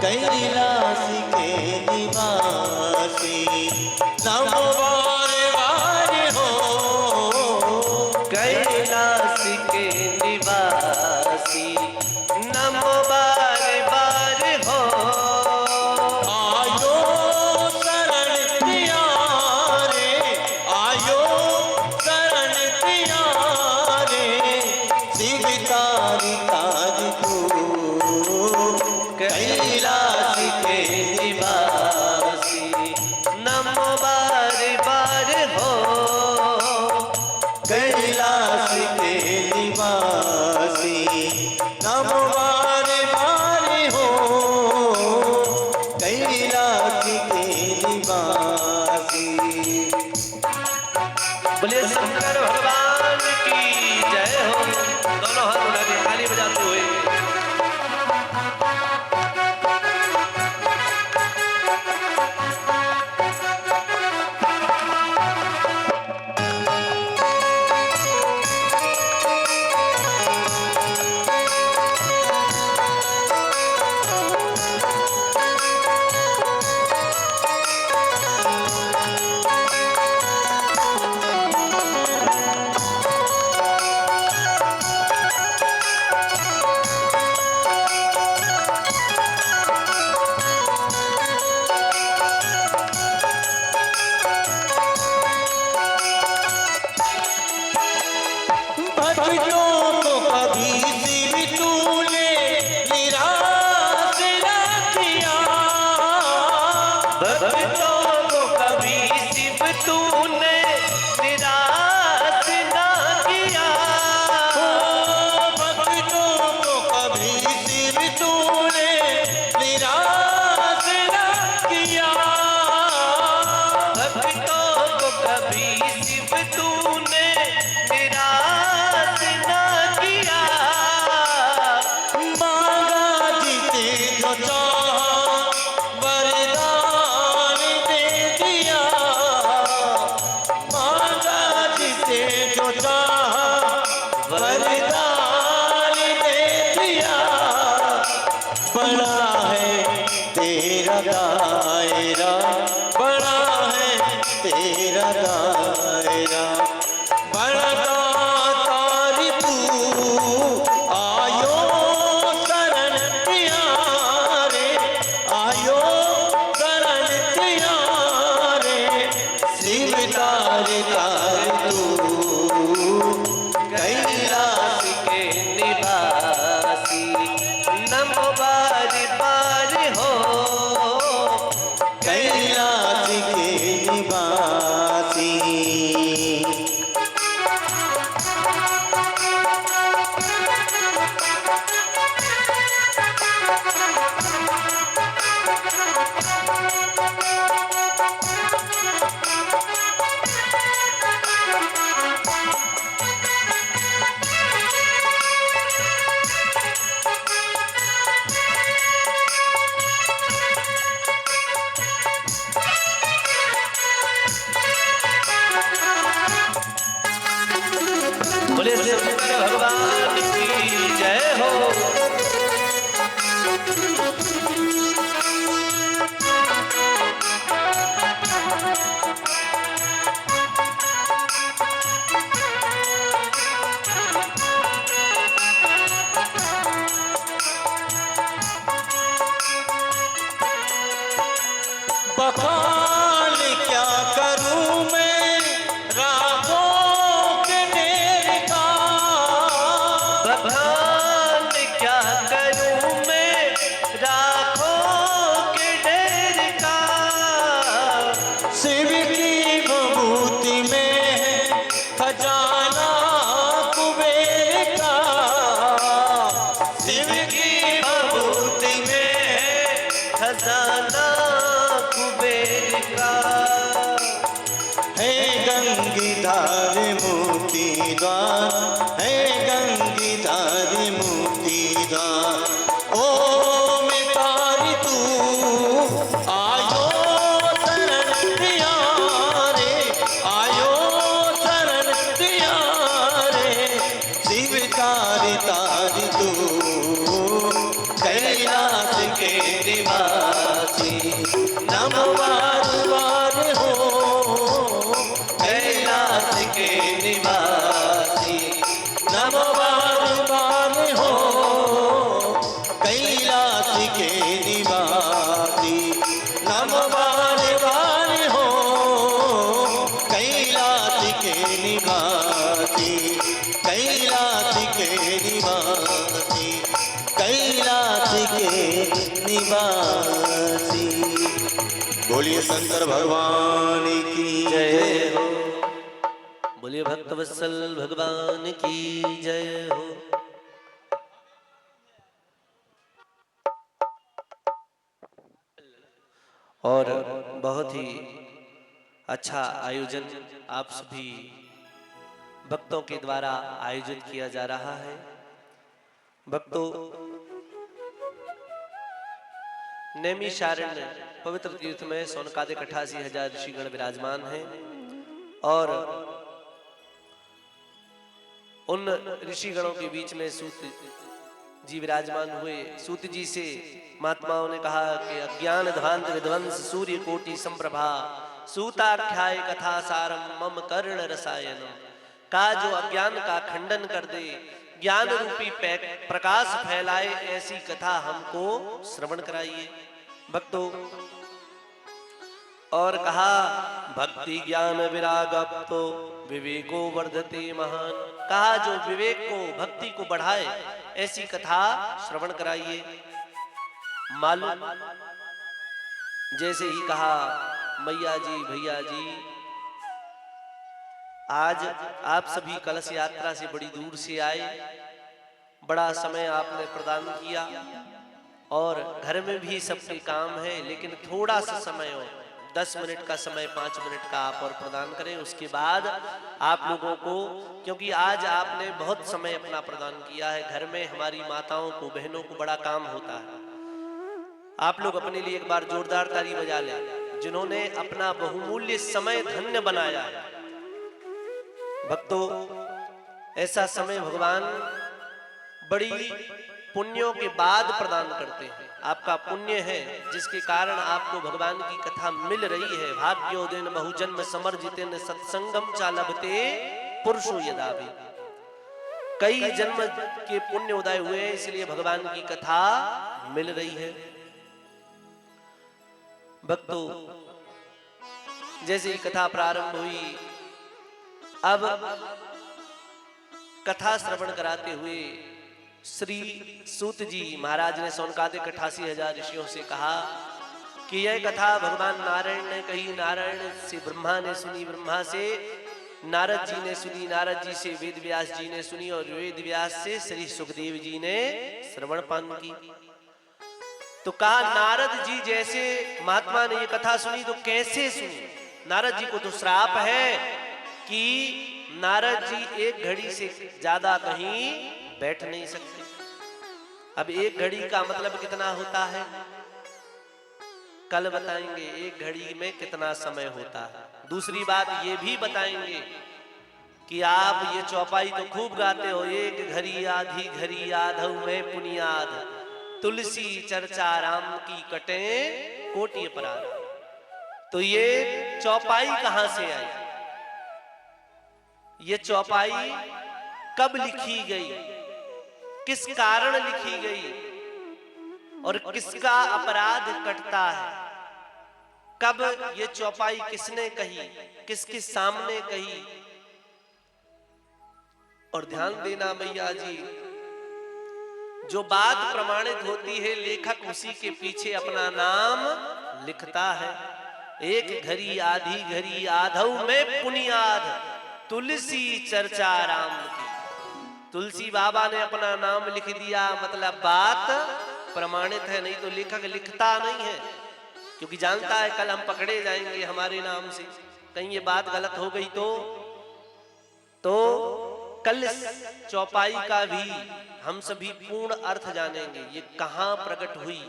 कैलाश के निवासी, नमो बारे बारे हो, कैलाश के निवासी, नमो बार बार हो। आयो शरण प्यारे, आयो शरण प्यारे, शिव तारी तारी तू, कैलाश के निवासी, नमो बार तेरा दायरा बड़ा है, तेरा दायरा बड़ा तारी तू आयो शरण प्यारे, आयो शरण प्यारे, शिव तारे तार तू कैलाश के निवासी नमो बारी बारी हो, कैलाश के निवासी। बोले शंकर भगवान की जय हो। बखान क्या करूं मैं राहों के ढेर का, बखान क्या करूं मैं राखों के ढेर का, शिव की भभूति में है खजाना कुबेर का, शिव की भभूति में है खजाना कुबेर का, है गंगीधार मोती द्वार, है गंगीधार मोती द्वार, ओ मैं तारी तू आयो शरण प्यारे, आयो शरण प्यारे, शिव तारी तारी तू कैलाश के निवासी, नमो बार बार हो कैलाश के निवासी नमो बार बार हो कैलाश के निवासी, नमो बार बार हो कैलाश के निवासी, कैलाश के निवासी, कैलाश के निवासी। बोलिए शंकर भगवान की जय हो। बोलिए भक्तवत्सल भगवान की जय हो। और बहुत ही अच्छा आयोजन आप सभी भक्तों के द्वारा आयोजित किया जा रहा है। भक्तों, नैमिषारण्य पवित्र तीर्थ में सोनकादिक 88,000 ऋषिगण विराजमान हैं और उन ऋषिगणों के बीच में सूत जी विराजमान हुए। सूत जी से महात्माओं ने कहा कि अज्ञान ध्वांत विध्वंस सूर्य कोटि संप्रभा सूताख्याय कथा सारम मम कर्ण रसायनम, का जो अज्ञान का खंडन कर दे, ज्ञान रूपी प्रकाश फैलाए, ऐसी कथा हमको श्रवण कराइए। भक्तों, और कहा भक्ति ज्ञान विराग तो विवेको वर्धते महान, कहा जो विवेक को भक्ति को बढ़ाए ऐसी कथा श्रवण कराइए। मालूम जैसे ही कहा मैया जी भैया जी, आज आप सभी कलश यात्रा से बड़ी दूर से आए, बड़ा समय आपने प्रदान किया और घर में भी सबके काम है, लेकिन थोड़ा सा समय हो, 10 मिनट का समय, 5 मिनट का आप और प्रदान करें। उसके बाद आप लोगों को, क्योंकि आज आपने बहुत समय अपना प्रदान किया है, घर में हमारी माताओं को, बहनों को बड़ा काम होता है। आप लोग अपने लिए एक बार जोरदार ताली बजा लें, जिन्होंने अपना बहुमूल्य समय धन्य बनाया है। भक्तों, ऐसा समय भगवान बड़ी पुण्यों के बाद प्रदान करते हैं। आपका पुण्य है जिसके कारण आपको भगवान की कथा मिल रही है। भाग्योदयन बहुजन्म समर्जितेन सत्संगम चा लभते पुरुषो यदा भी। कई जन्म के पुण्य उदय हुए इसलिए भगवान की कथा मिल रही है। भक्तों, जैसे ही कथा प्रारंभ हुई, अब कथा श्रवण कराते हुए श्री सूत जी महाराज ने सौनकादिक 88,000 ऋषियों से कहा कि यह कथा भगवान नारायण ने कही, नारायण से ब्रह्मा ने सुनी, ब्रह्मा से नारद जी ने सुनी, नारद जी से वेद व्यास जी ने सुनी और वेद व्यास से श्री सुखदेव जी ने श्रवण पान की। तो कहा नारद जी जैसे महात्मा ने ये कथा सुनी तो कैसे सुनी? नारद जी को तो श्राप है कि नारद जी एक घड़ी से ज्यादा कहीं बैठ नहीं सकते। अब एक घड़ी का मतलब कितना होता है कल बताएंगे, एक घड़ी में कितना समय होता है। दूसरी बात ये भी बताएंगे कि आप ये चौपाई तो खूब गाते हो, एक घड़ी आधी घड़ी आधव में पुनियाद, तुलसी चर्चा राम की कटे कोटि अपराध। तो ये चौपाई कहां से आई? ये चौपाई कब लिखी गई, किस कारण लिखी गई और किसका अपराध कटता है? कब ये चौपाई किसने कही, किसके सामने कही? और ध्यान देना मैया जी, जो बात प्रमाणित होती है लेखक उसी के पीछे अपना नाम लिखता है। एक घड़ी आधी घड़ी आधव में पुनियाद, तुलसी चर्चा राम की। तुलसी बाबा ने अपना नाम लिख दिया, मतलब बात प्रमाणित है। नहीं तो लेखक लिखता नहीं है, क्योंकि जानता है कल हम पकड़े जाएंगे हमारे नाम से, कहीं ये बात गलत हो गई तो कल चौपाई का भी हम सभी पूर्ण अर्थ जानेंगे। ये कहां प्रकट हुई,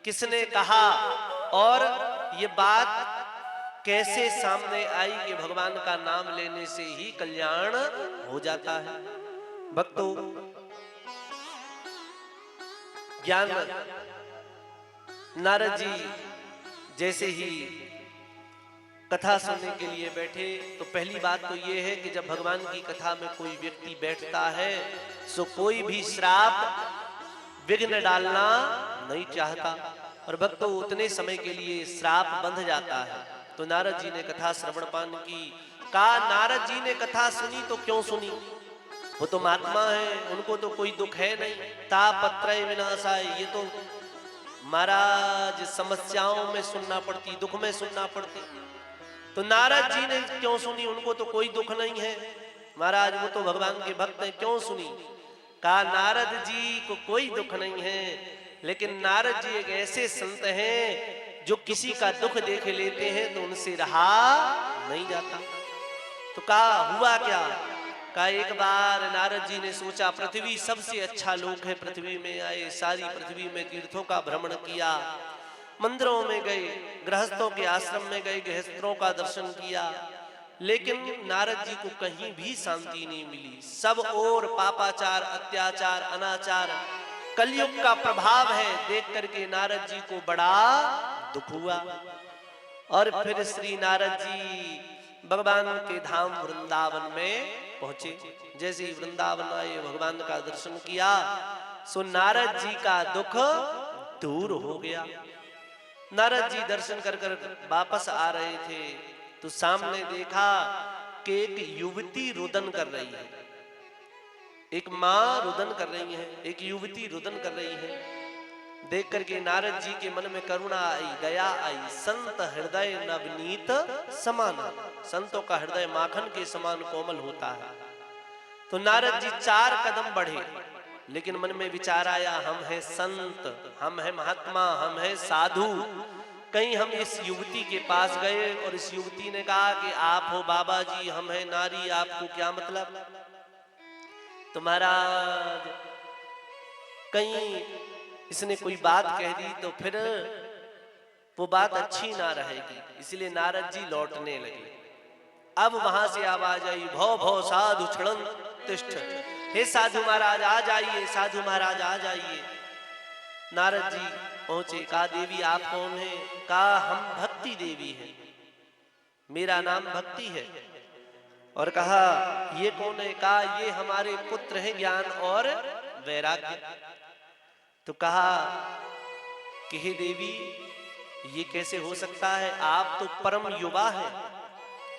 किसने कहा और ये बात कैसे सामने आई कि भगवान का नाम लेने से ही कल्याण हो जाता है। भक्तों, ज्ञान नारद जी जैसे ही कथा सुनने के लिए बैठे तो पहली बात तो ये है कि जब भगवान की कथा में कोई व्यक्ति बैठता है तो कोई भी श्राप विघ्न डालना नहीं चाहता, और भक्तों उतने समय के लिए श्राप बंध जाता है। तो नारद जी ने कथा श्रवण पान की। कहा नारद जी ने कथा सुनी तो क्यों सुनी? वो तो महात्मा है, उनको तो कोई दुख है नहीं। तापत्रय विनाशाय, ये तो महाराज समस्याओं में सुनना पड़ती, दुख में सुनना पड़ती। तो नारद जी ने क्यों सुनी? उनको तो कोई दुख नहीं है महाराज, वो तो भगवान के भक्त हैं, क्यों सुनी? कहा नारद जी को कोई दुख नहीं है, लेकिन नारद जी एक ऐसे संत हैं जो किसी का दुख देख लेते हैं तो उनसे रहा नहीं जाता। तो कहा हुआ क्या? कहा एक बार नारद जी ने सोचा पृथ्वी सबसे अच्छा लोक है, पृथ्वी में आए, सारी पृथ्वी में तीर्थों का भ्रमण किया, मंदिरों में गए, गृहस्थों के आश्रम में गए, गृहस्थों का दर्शन किया, लेकिन नारद जी को कहीं भी शांति नहीं मिली। सब ओर पापाचार, अत्याचार, अनाचार, कलयुग का प्रभाव है। देख करके नारद जी को बड़ा दुख हुआ। और फिर श्री नारद जी भगवान के धाम वृंदावन में पहुंचे। जैसे ही वृंदावन आए, भगवान का दर्शन किया, सो नारद जी का दुख दूर हो गया। नारद जी दर्शन कर कर वापस आ रहे थे तो सामने देखा कि एक युवती रुदन कर रही है, एक माँ रुदन कर रही है, एक युवती रुदन कर रही है। देख करके नारद जी के मन में करुणा आई, दया आई। संत हृदय नवनीत समान, संतों का हृदय माखन के समान कोमल होता है। तो नारद जी 4 कदम बढ़े, लेकिन मन में विचार आया, हम हैं संत, हम हैं महात्मा, हम हैं साधु, कहीं हम इस युवती के पास गए और इस युवती ने कहा कि आप हो बाबा जी, हम हैं नारी, आपको क्या मतलब? तो महाराज कहीं इसने कोई बात कह दी तो फिर वो बात अच्छी ना रहेगी, इसलिए नारद जी लौटने लगे। अब वहां से आवाज आई, भौ भौ साधु क्षणं तिष्ठ, हे साधु महाराज आ जाइए, साधु महाराज आ जाइए। नारद जी पहुंचे। कहा देवी आप कौन हैं? कहा हम भक्ति देवी हैं, मेरा नाम भक्ति है। और कहा ये कौन है? कहा ये हमारे पुत्र हैं ज्ञान और वैराग्य। तो कहा कि हे देवी ये कैसे हो सकता है, आप तो परम युवा हैं,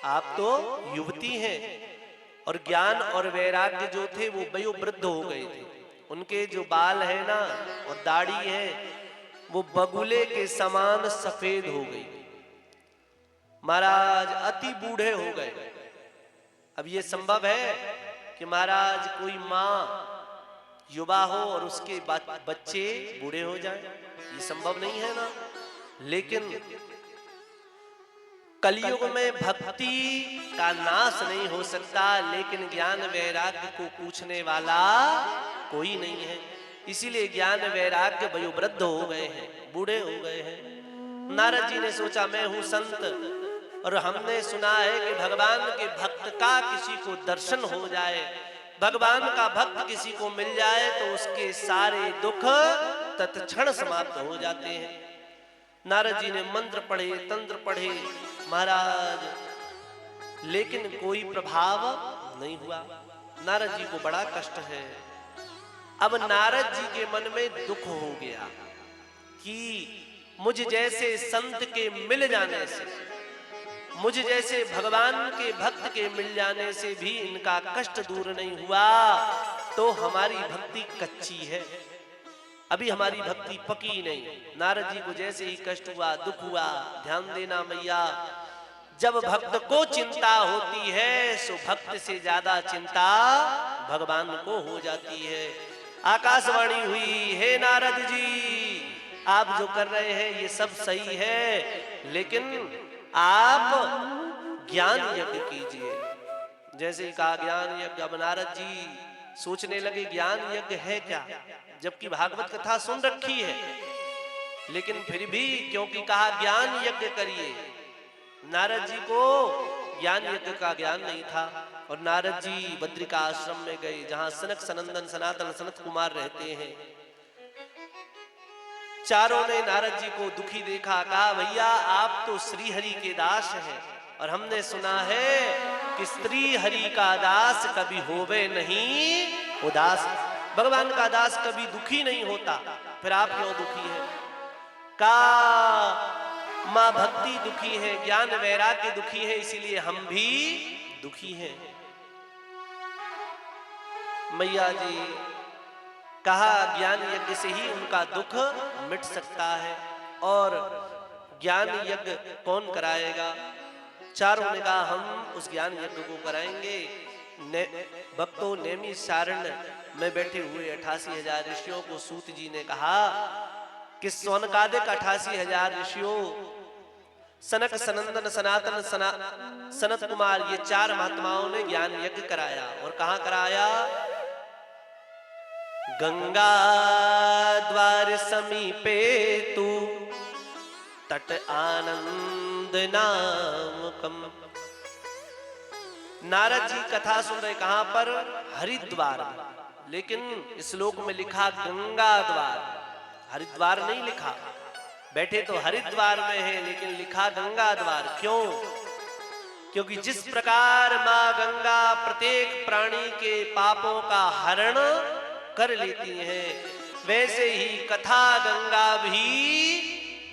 आप तो युवती हैं, और ज्ञान और वैराग्य जो थे वो वयोवृद्ध हो गए थे, उनके जो बाल है ना और दाढ़ी है वो बगुले के समान सफेद हो गई, महाराज अति बूढ़े हो गए। अब ये संभव है कि महाराज कोई माँ युवा हो और उसके बच्चे बूढ़े हो जाएं? ये संभव नहीं है ना। लेकिन कलयुग में भक्ति का नाश नहीं हो सकता, लेकिन ज्ञान वैराग्य को पूछने वाला कोई नहीं है। इसीलिए ज्ञान वैराग्य वयोवृद्ध हो गए हैं, बूढ़े हो गए हैं। नारद जी ने सोचा मैं हूं संत और हमने सुना है कि भगवान के भक्त का किसी को दर्शन हो जाए, भगवान का भक्त किसी को मिल जाए तो उसके सारे दुख तत्क्षण समाप्त हो जाते हैं। नारद जी ने मंत्र पढ़े, तंत्र पढ़े महाराज, लेकिन कोई प्रभाव नहीं हुआ। नारद जी को बड़ा कष्ट है। अब नारद जी के मन में दुख हो गया कि मुझ जैसे संत के मिल जाने से, मुझ जैसे भगवान के भक्त के मिल जाने से भी इनका कष्ट दूर नहीं हुआ, तो हमारी भक्ति कच्ची है, अभी हमारी भक्ति पकी नहीं। नारद जी को जैसे ही कष्ट हुआ, दुख हुआ, ध्यान देना मैया, जब भक्त को चिंता होती है सो भक्त से ज्यादा चिंता भगवान को हो जाती है। आकाशवाणी हुई, हे नारद जी आप जो कर रहे हैं ये सब सही है, लेकिन आप ज्ञान यज्ञ कीजिए। जैसे ही कहा ज्ञान यज्ञ, अब नारद जी सोचने लगे ज्ञान यज्ञ है क्या, जबकि भागवत कथा सुन रखी है, लेकिन फिर भी क्योंकि कहा ज्ञान यज्ञ करिए, नारद जी को ज्ञान यज्ञ का ज्ञान नहीं था। और नारद जी बद्रिका आश्रम में गए जहां सनक सनंदन सनातन सनत कुमार रहते हैं। चारों ने नारद जी को दुखी देखा, कहा भैया आप तो श्री हरि के दास हैं और हमने सुना है कि श्री हरि का दास कभी होवे नहीं उदास, भगवान का दास कभी दुखी नहीं होता, फिर आप क्यों दुखी हैं? का मां भक्ति दुखी है, ज्ञान वैराग्य दुखी है, इसीलिए हम भी दुखी हैं। मैया जी कहा ज्ञान यज्ञ से ही उनका दुख मिट सकता है, और ज्ञान यज्ञ कौन कराएगा? चारों ने कहा हम उस ज्ञान यज्ञ को कराएंगे। भक्तों नेमी सारण में बैठे हुए 88,000 ऋषियों को सूत जी ने कहा कि सौनकादिक 88,000 ऋषियों, सनक सनंदन सनातन सनत कुमार, ये 4 महात्माओं ने ज्ञान यज्ञ कराया। और कहां कराया? गंगा द्वार समीपे तू तट आनंद नामकम। नारद जी कथा सुन रहे, कहां पर? हरिद्वार, लेकिन श्लोक में लिखा गंगा द्वार, हरिद्वार नहीं लिखा। बैठे तो हरिद्वार में है लेकिन लिखा गंगा द्वार। क्यों? क्योंकि जिस प्रकार मां गंगा प्रत्येक प्राणी के पापों का हरण कर लेती हैं, वैसे ही कथा गंगा भी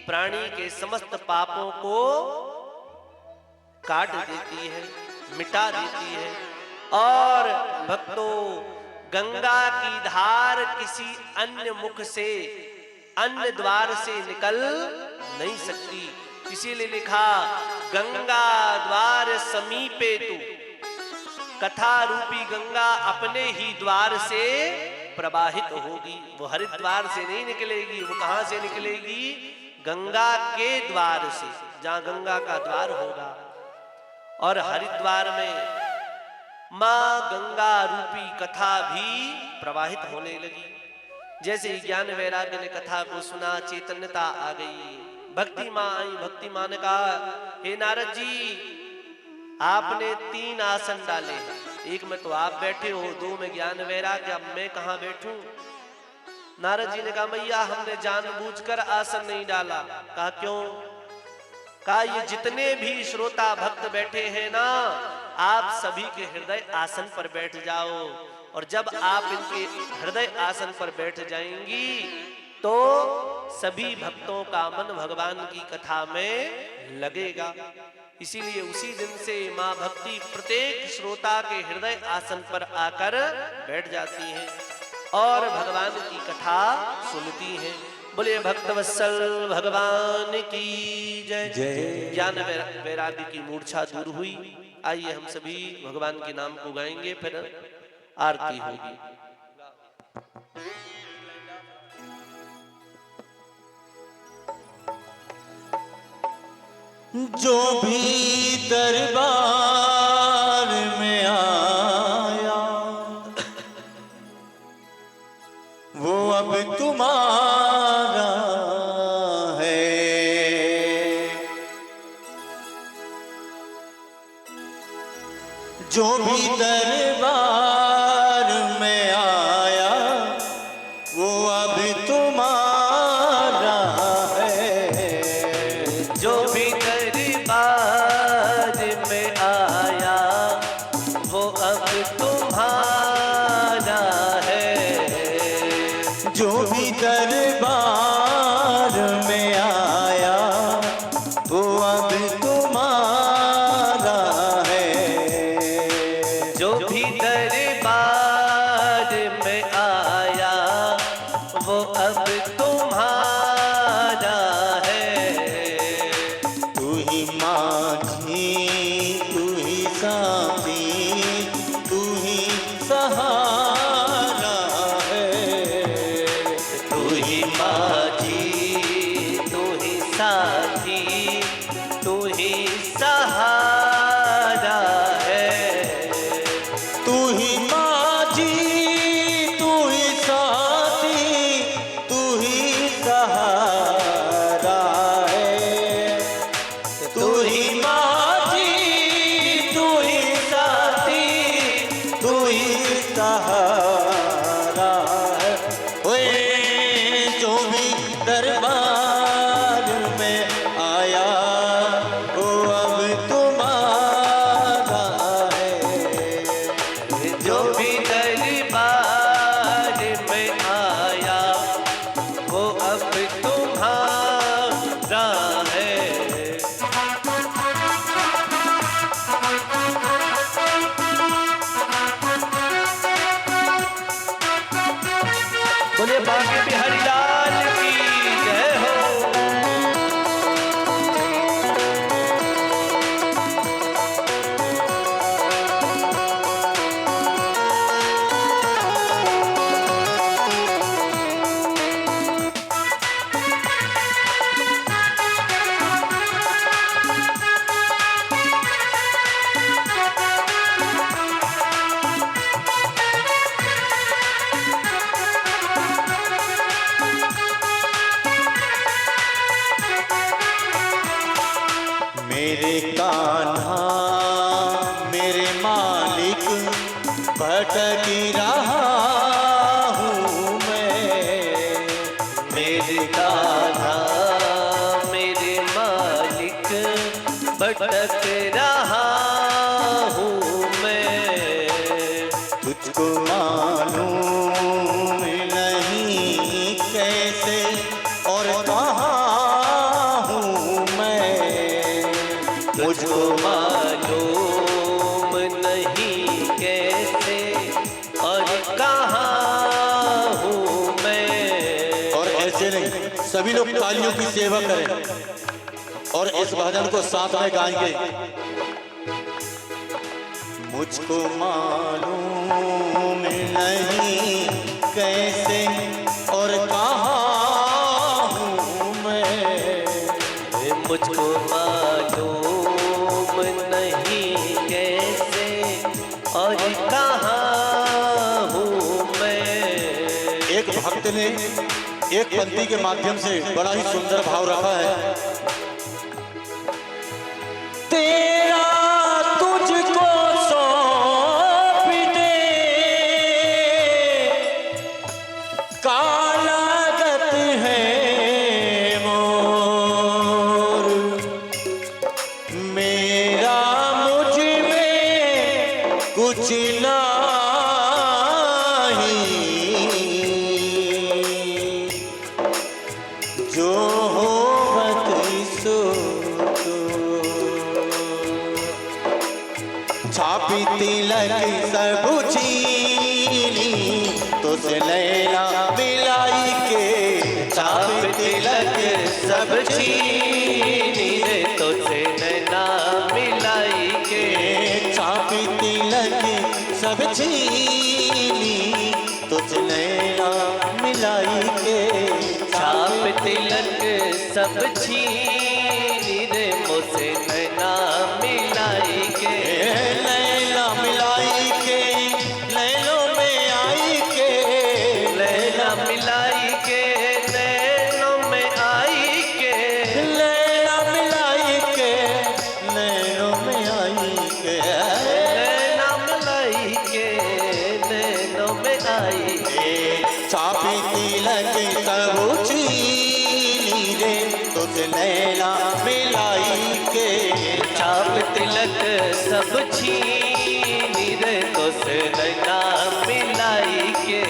प्राणी के समस्त पापों को काट देती है, मिटा देती है। और भक्तों गंगा की धार किसी अन्य मुख से, अन्य द्वार से निकल नहीं सकती, इसीलिए लिखा गंगा द्वार समीपे तू, कथा रूपी गंगा अपने ही द्वार से प्रवाहित होगी, वो हरिद्वार से नहीं निकलेगी। वो कहां से निकलेगी? गंगा के द्वार से, जहां गंगा का द्वार होगा। और हरिद्वार में मां गंगा रूपी कथा भी प्रवाहित होने लगी। जैसे ही ज्ञान वैराग्य ने कथा को सुना, चैतन्यता आ गई, भक्ति मां आई। भक्ति मां ने कहा हे नारद जी आपने 3 आसन डाले, एक में तो आप बैठे हो, 2 में ज्ञान वैराग्य, अब मैं कहां बैठूं? नारद जी ने कहा मैया हमने जानबूझकर आसन नहीं डाला। कहा क्यों? कहा ये जितने भी श्रोता भक्त बैठे हैं ना, आप सभी के हृदय आसन पर बैठ जाओ, और जब आप इनके हृदय आसन पर बैठ जाएंगी तो सभी भक्तों का मन भगवान की कथा में लगेगा। इसीलिए उसी दिन से माँ भक्ति प्रत्येक श्रोता के हृदय आसन पर आकर बैठ जाती हैं और भगवान की कथा सुनती हैं। बोले भक्तवत्सल भगवान की जय जय। ज्ञान वैराग्य की मूर्छा दूर हुई। आइए हम सभी भगवान के नाम को गाएंगे, फिर आरती होगी। जो भी दरबार में आया वो अब तुम्हारा है। जो भी दरबार में आया वो अब तुम्हारा है। जो भी दरबार में आया वो अब तुम्हारा है। जो भी दरबार में आया वो अब तुम्हारा है। जो भी दरबार में आया वो अब तुम्हारा है। तू ही माझी तू ही साथी तू ही सहारा है। तू ही माझी तू ही साथी तू ही सहारा है। तू ही माझी तू ही साथी तू ही सहारा है। तू ही माझी तू ही साथी तू ही सहारा है। ओए जो भी दरबार में आया वो अब तुम्हारा है। जो भी दरबार में आया वो अब तुम्हारा है। बोले बांके बिहारी लाल की जय हो। मेरे कान्हा मेरे मालिक भटक रहा हूँ मैं। मेरे कान्हा मेरे मालिक भटक रहा हूँ मैं। तुझको मालूम नहीं कैसे और कहाँ हूँ मैं। मुझको मालूम नहीं कैसे और कहाँ हूँ मैं। और ऐसे नहीं, सभी लोग तालियों की सेवा करें और इस भजन को साथ में गाएंगे। मुझको मालूम नहीं कैसे और कहाँ हूँ मैं। मुझको मालूम नहीं कैसे और कहाँ हूँ मैं। एक भक्त ने एक पंक्ति के माध्यम से बड़ा ही सुंदर भाव रखा है। तेरा तुझको सौंप दे काला कुछ नाही जो होवत सो तो छापी तिलक सब चीनी तो से लैला मिलाई के छाप तिलक सब छीनी रे तो से नैना मिलाई के छापी तिलक सब चीनी तो से लैला मिलाई के छाप तिलक सब छीनी रे मोसे नैना मिलाई के लैला मिलाई के लैलो में आई के नैना मिलाई के नैनों में आई के लैला मिलाई के नैनो में आई के नैना मिलाई के नैनों में आई के छापी तिलक सब चीनी रे तुझ लैला मिलाई के छाप तिलक सब छीनी रे तो से नैना मिलाई के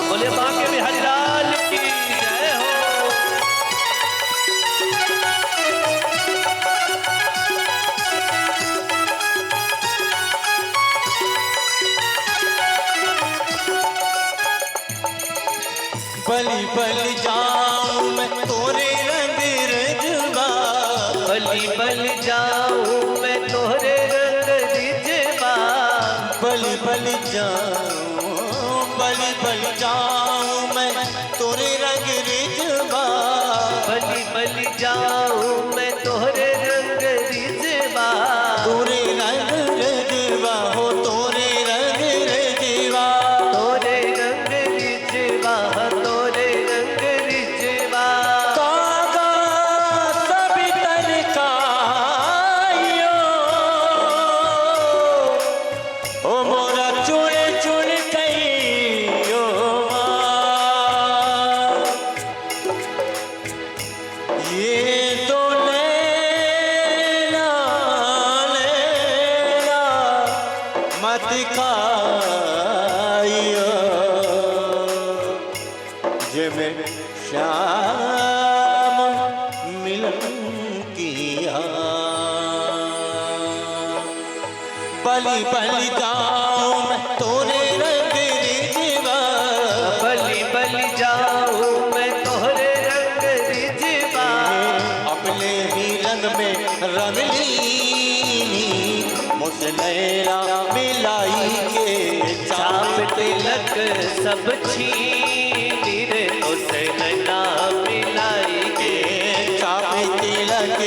बोले बांके बिहारी लाल की जय हो। बलि बलि जाऊं मैं तोरे रंग रजवा बलि बलि जाऊं मैं तोहरे रंग रिजवा बलि बलि जाऊं मैं तोरे रंग रिजवा बलि बलि जाऊं मैं तोहरे रंग रिजवा तोरे रंग रजवा हो तोरे रंग रजवा तोरे रंग रिजवा तोरे रंग रिजवा कागा सभी तरकाइयो ओ मोरा चुन चुन कइयो ये तो नैना नैना मत खाइयो जे में श्याम मिलन किया बलि बलि जाऊं मैं तोरे रंग रिजवा बलि बलि जाऊं मैं तोहरे रंग रिजवा अपने ही रंग में रंग लीनी मुझसे लैला मिलाई के छाप तिलक सब छीनी रे तो से नैना मिलाई के छाप तिलक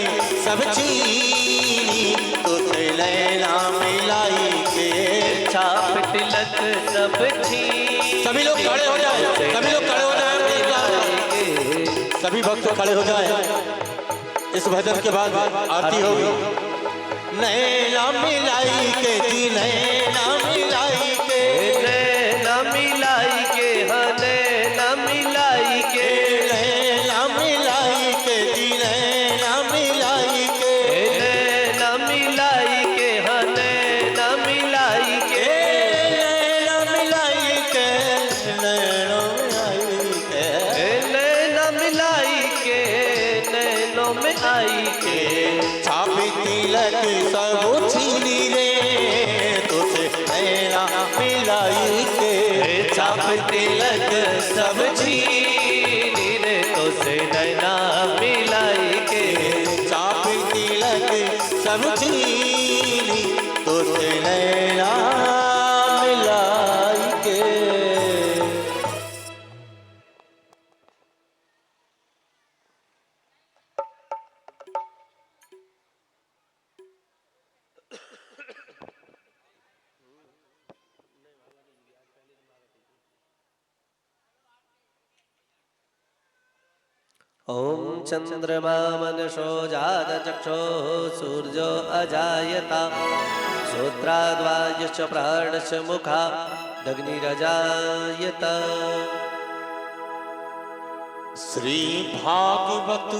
सब चीनी तुझे लैला मिलाई के छाप तिलक सब छीनी सभी लोग खड़े हो जाए सभी लोग खड़े हो जाए सभी भक्त खड़े हो जाए इस भजन के बाद आरती होगी नैना मिलाई के जी नैना मिलाई के नैना मिलाई के हाँ नैना मिलाई के नैना मिलाई के जी नैना मिलाई के नैना मिलाई के हाँ नैना मिलाई के नैना मिलाई के नैना मिलाई के नैना मिलाई के नैनों में आई के छापी तिलक सब छीनी रे तुझे नैना मिलाई के छाप तिलक सब छीनी रे तो से नैना मिलाई के छापी तिलक सब छीनी तुझे नैना मिलाई के ओम चंद्रमा मनसो जात चक्षुः सूर्यो अजायता श्रोत्राद्वायुश्च प्राणश्च मुखादग्निरजायत। श्री भागवत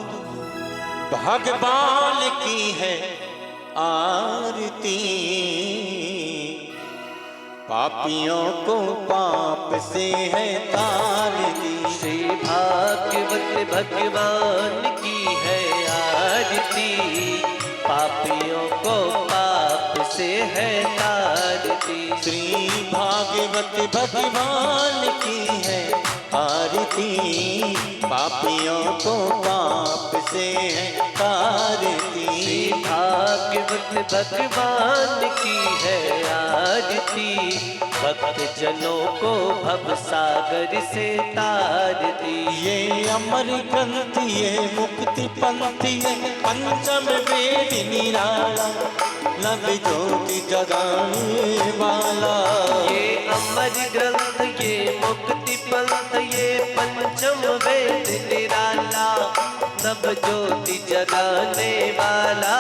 भगवान की है आरती, पापियों को पाप से है तारती। श्री भागवत भगवान की है आरती, पापियों को पाप से है तारती। श्री भागवत भगवान की है आरती, पापियों को पाप से है तारती। श्री भागवत भगवान की है आरती, भक्त जनों को भव सागर से तारती। ये अमर ग्रंथ ये मुक्ति पंथ ये पंचम वेद निराला, नव ज्योति जगाने वाला। ये अमर ग्रंथ ये मुक्ति पंथ ये पंचम वेद निराला, नव ज्योति जगाने वाला।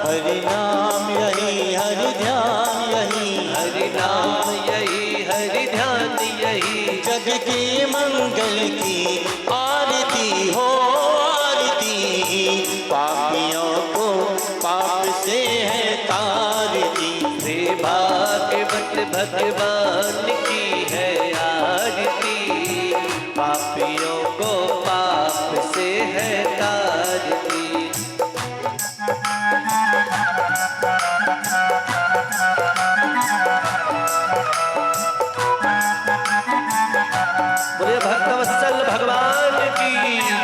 हरि नाम यही हरि ध्यान यही, हरि नाम यही हरि ध्यान यही, जग के मंगल की आरती हो आरती। पापियों को पाप से है तारती। श्री भागवत भगवान की है आरती, पापियों को पाप से है तारती। बोले भक्तवत्सल भगवान की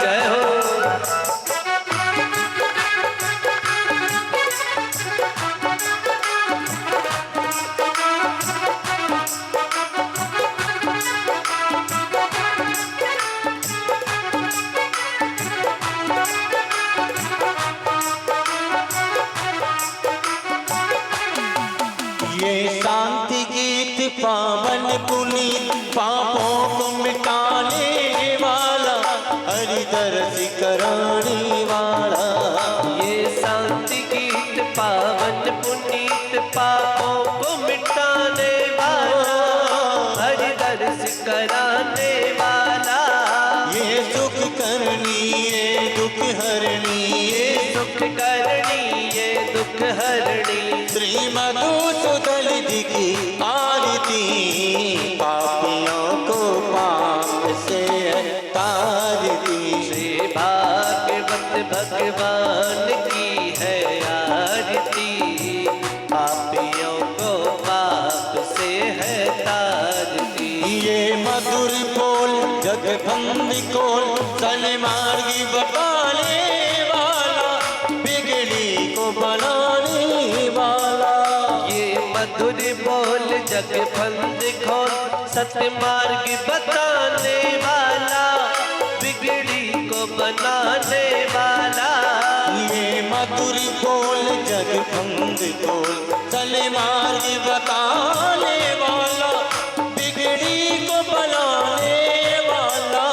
जय हो। ये शांति गीत पावन पुनीत पापों को मिटाने वाला, हरि दर्श कराने वाला। ये शांति गीत पावन पुनीत पापों को मिटाने वाला, हरि दर्श कराने वाला। ये सुख करनी ये दुख हरणी, ये सुख करणी ये दुख हरणी। श्री मधुसूदन जी की आरती, पापियों को पाप से तारती। श्री भागवत भगवान की है आरती, पापियों को पाप से है तारती। ये मधुर बोल जगबंदी कोल, सन्मार्गी बताने वाला, बिगड़ी को बनाने वाला। ये मधुर बोल जगबंद खोल, सत्य मार्ग बताने वाला, बिगड़ी को बनाने वाला। ये मधुर बोल जगबंद कोल, सन्मार्ग बताने वाला, बिगड़ी को बनाने वाला।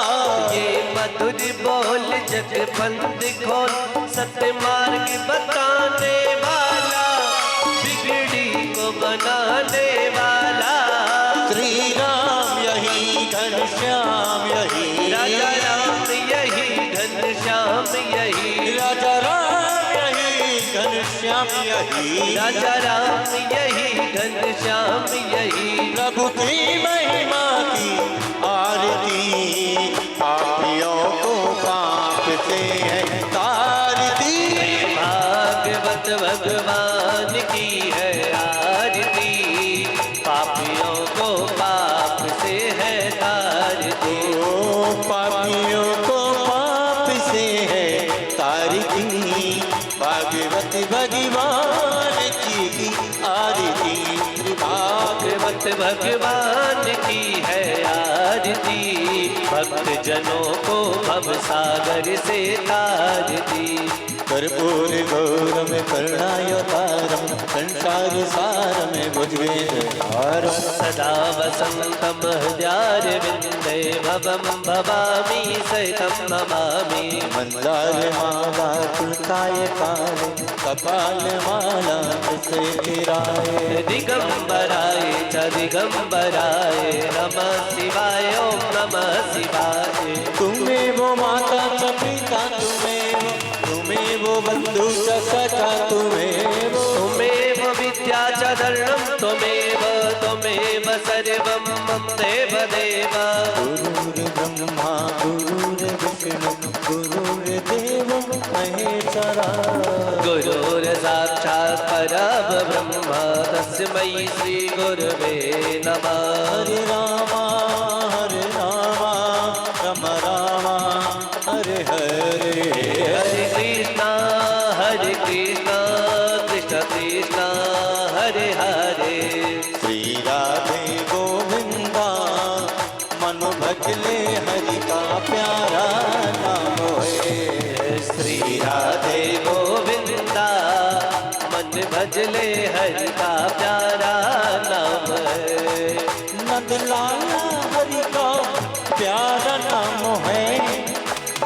ये मधुर बोल जगबंद खोल, सत्य मार्ग बताने वाला, बिगड़ी को बनाने वाला। श्री राम यही घनश्याम यही, राजा राम यही घनश्याम यही, राजा राम यही घनश्याम यही, राजा राम यही घनश्याम यही। प्रभु की महिमा की आरती, पापियों को पाप से है तारती। भागवत भगवान की है आरती, पापियों को पाप से है तारती। ओ पापियों को पाप से है तारती, भागवत भगवान की आरती। भागवत भगवान की है आरती, भक्त जनों को भव सागर से तारती। कर्पूर गौरम करुणावतारम, संसार सार सार में बुझ गए हार सदा वसंतम हृदयारविंदे भवम भवामि सहितं नमामि मंदार माला तुलकाय काले कपाल माला से फिराए दिगंबराय च दिगंबराय नमः शिवाय ओम नमः शिवाय तुम्हें वो माता च पिता तुम्हें वो बंधु च सखा तुम्हें त्वमेव विद्या च धर्मं त्वमेव सर्वं मम देव देव गुरुर्ब्रह्मा गुरुर्विष्णु गुरुर्देवो महेश्वरा गुरुर्साक्षात् परब्रह्म तस्मै श्री गुरवे नमः हरे रामा राम रामा हरे हरे हरे कृष्णा कृष्ण कृष्ण हरे हरे श्री राधे गोविंदा मनु भजले हरि का प्यारा नाम है श्री राधे गोविंदा मन भजले हरि का प्यारा नाम है नंदलाला हरि का प्यारा नाम है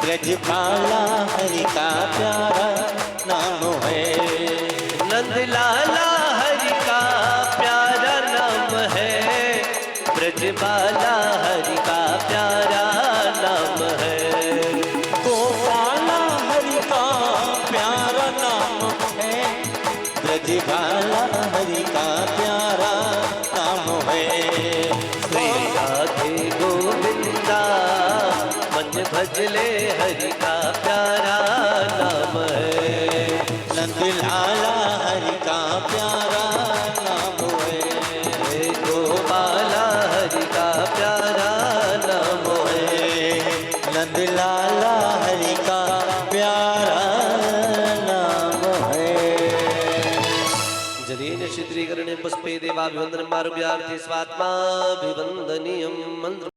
ब्रजबाला हरि का प्यारा नाम है नंदलाला हरि का प्यारा नाम है ब्रजबाला हरि का प्यारा नाम है गोपाला हरि का प्यारा नाम है ब्रजबाला हरि का प्यारा नाम है श्री राधे गोविंदा मन भजले हरि का प्यारा नाम है नंदलाला हरि का प्यारा नाम है गोपाला हरि का प्यारा नाम है नंदलाला हरि का प्यारा नाम है जलेन शिद्रीकरणे पुष्पे देवाभिवन्दनं मारुव्यार्थे स्वात्माभिवन्दनीयं मंत्र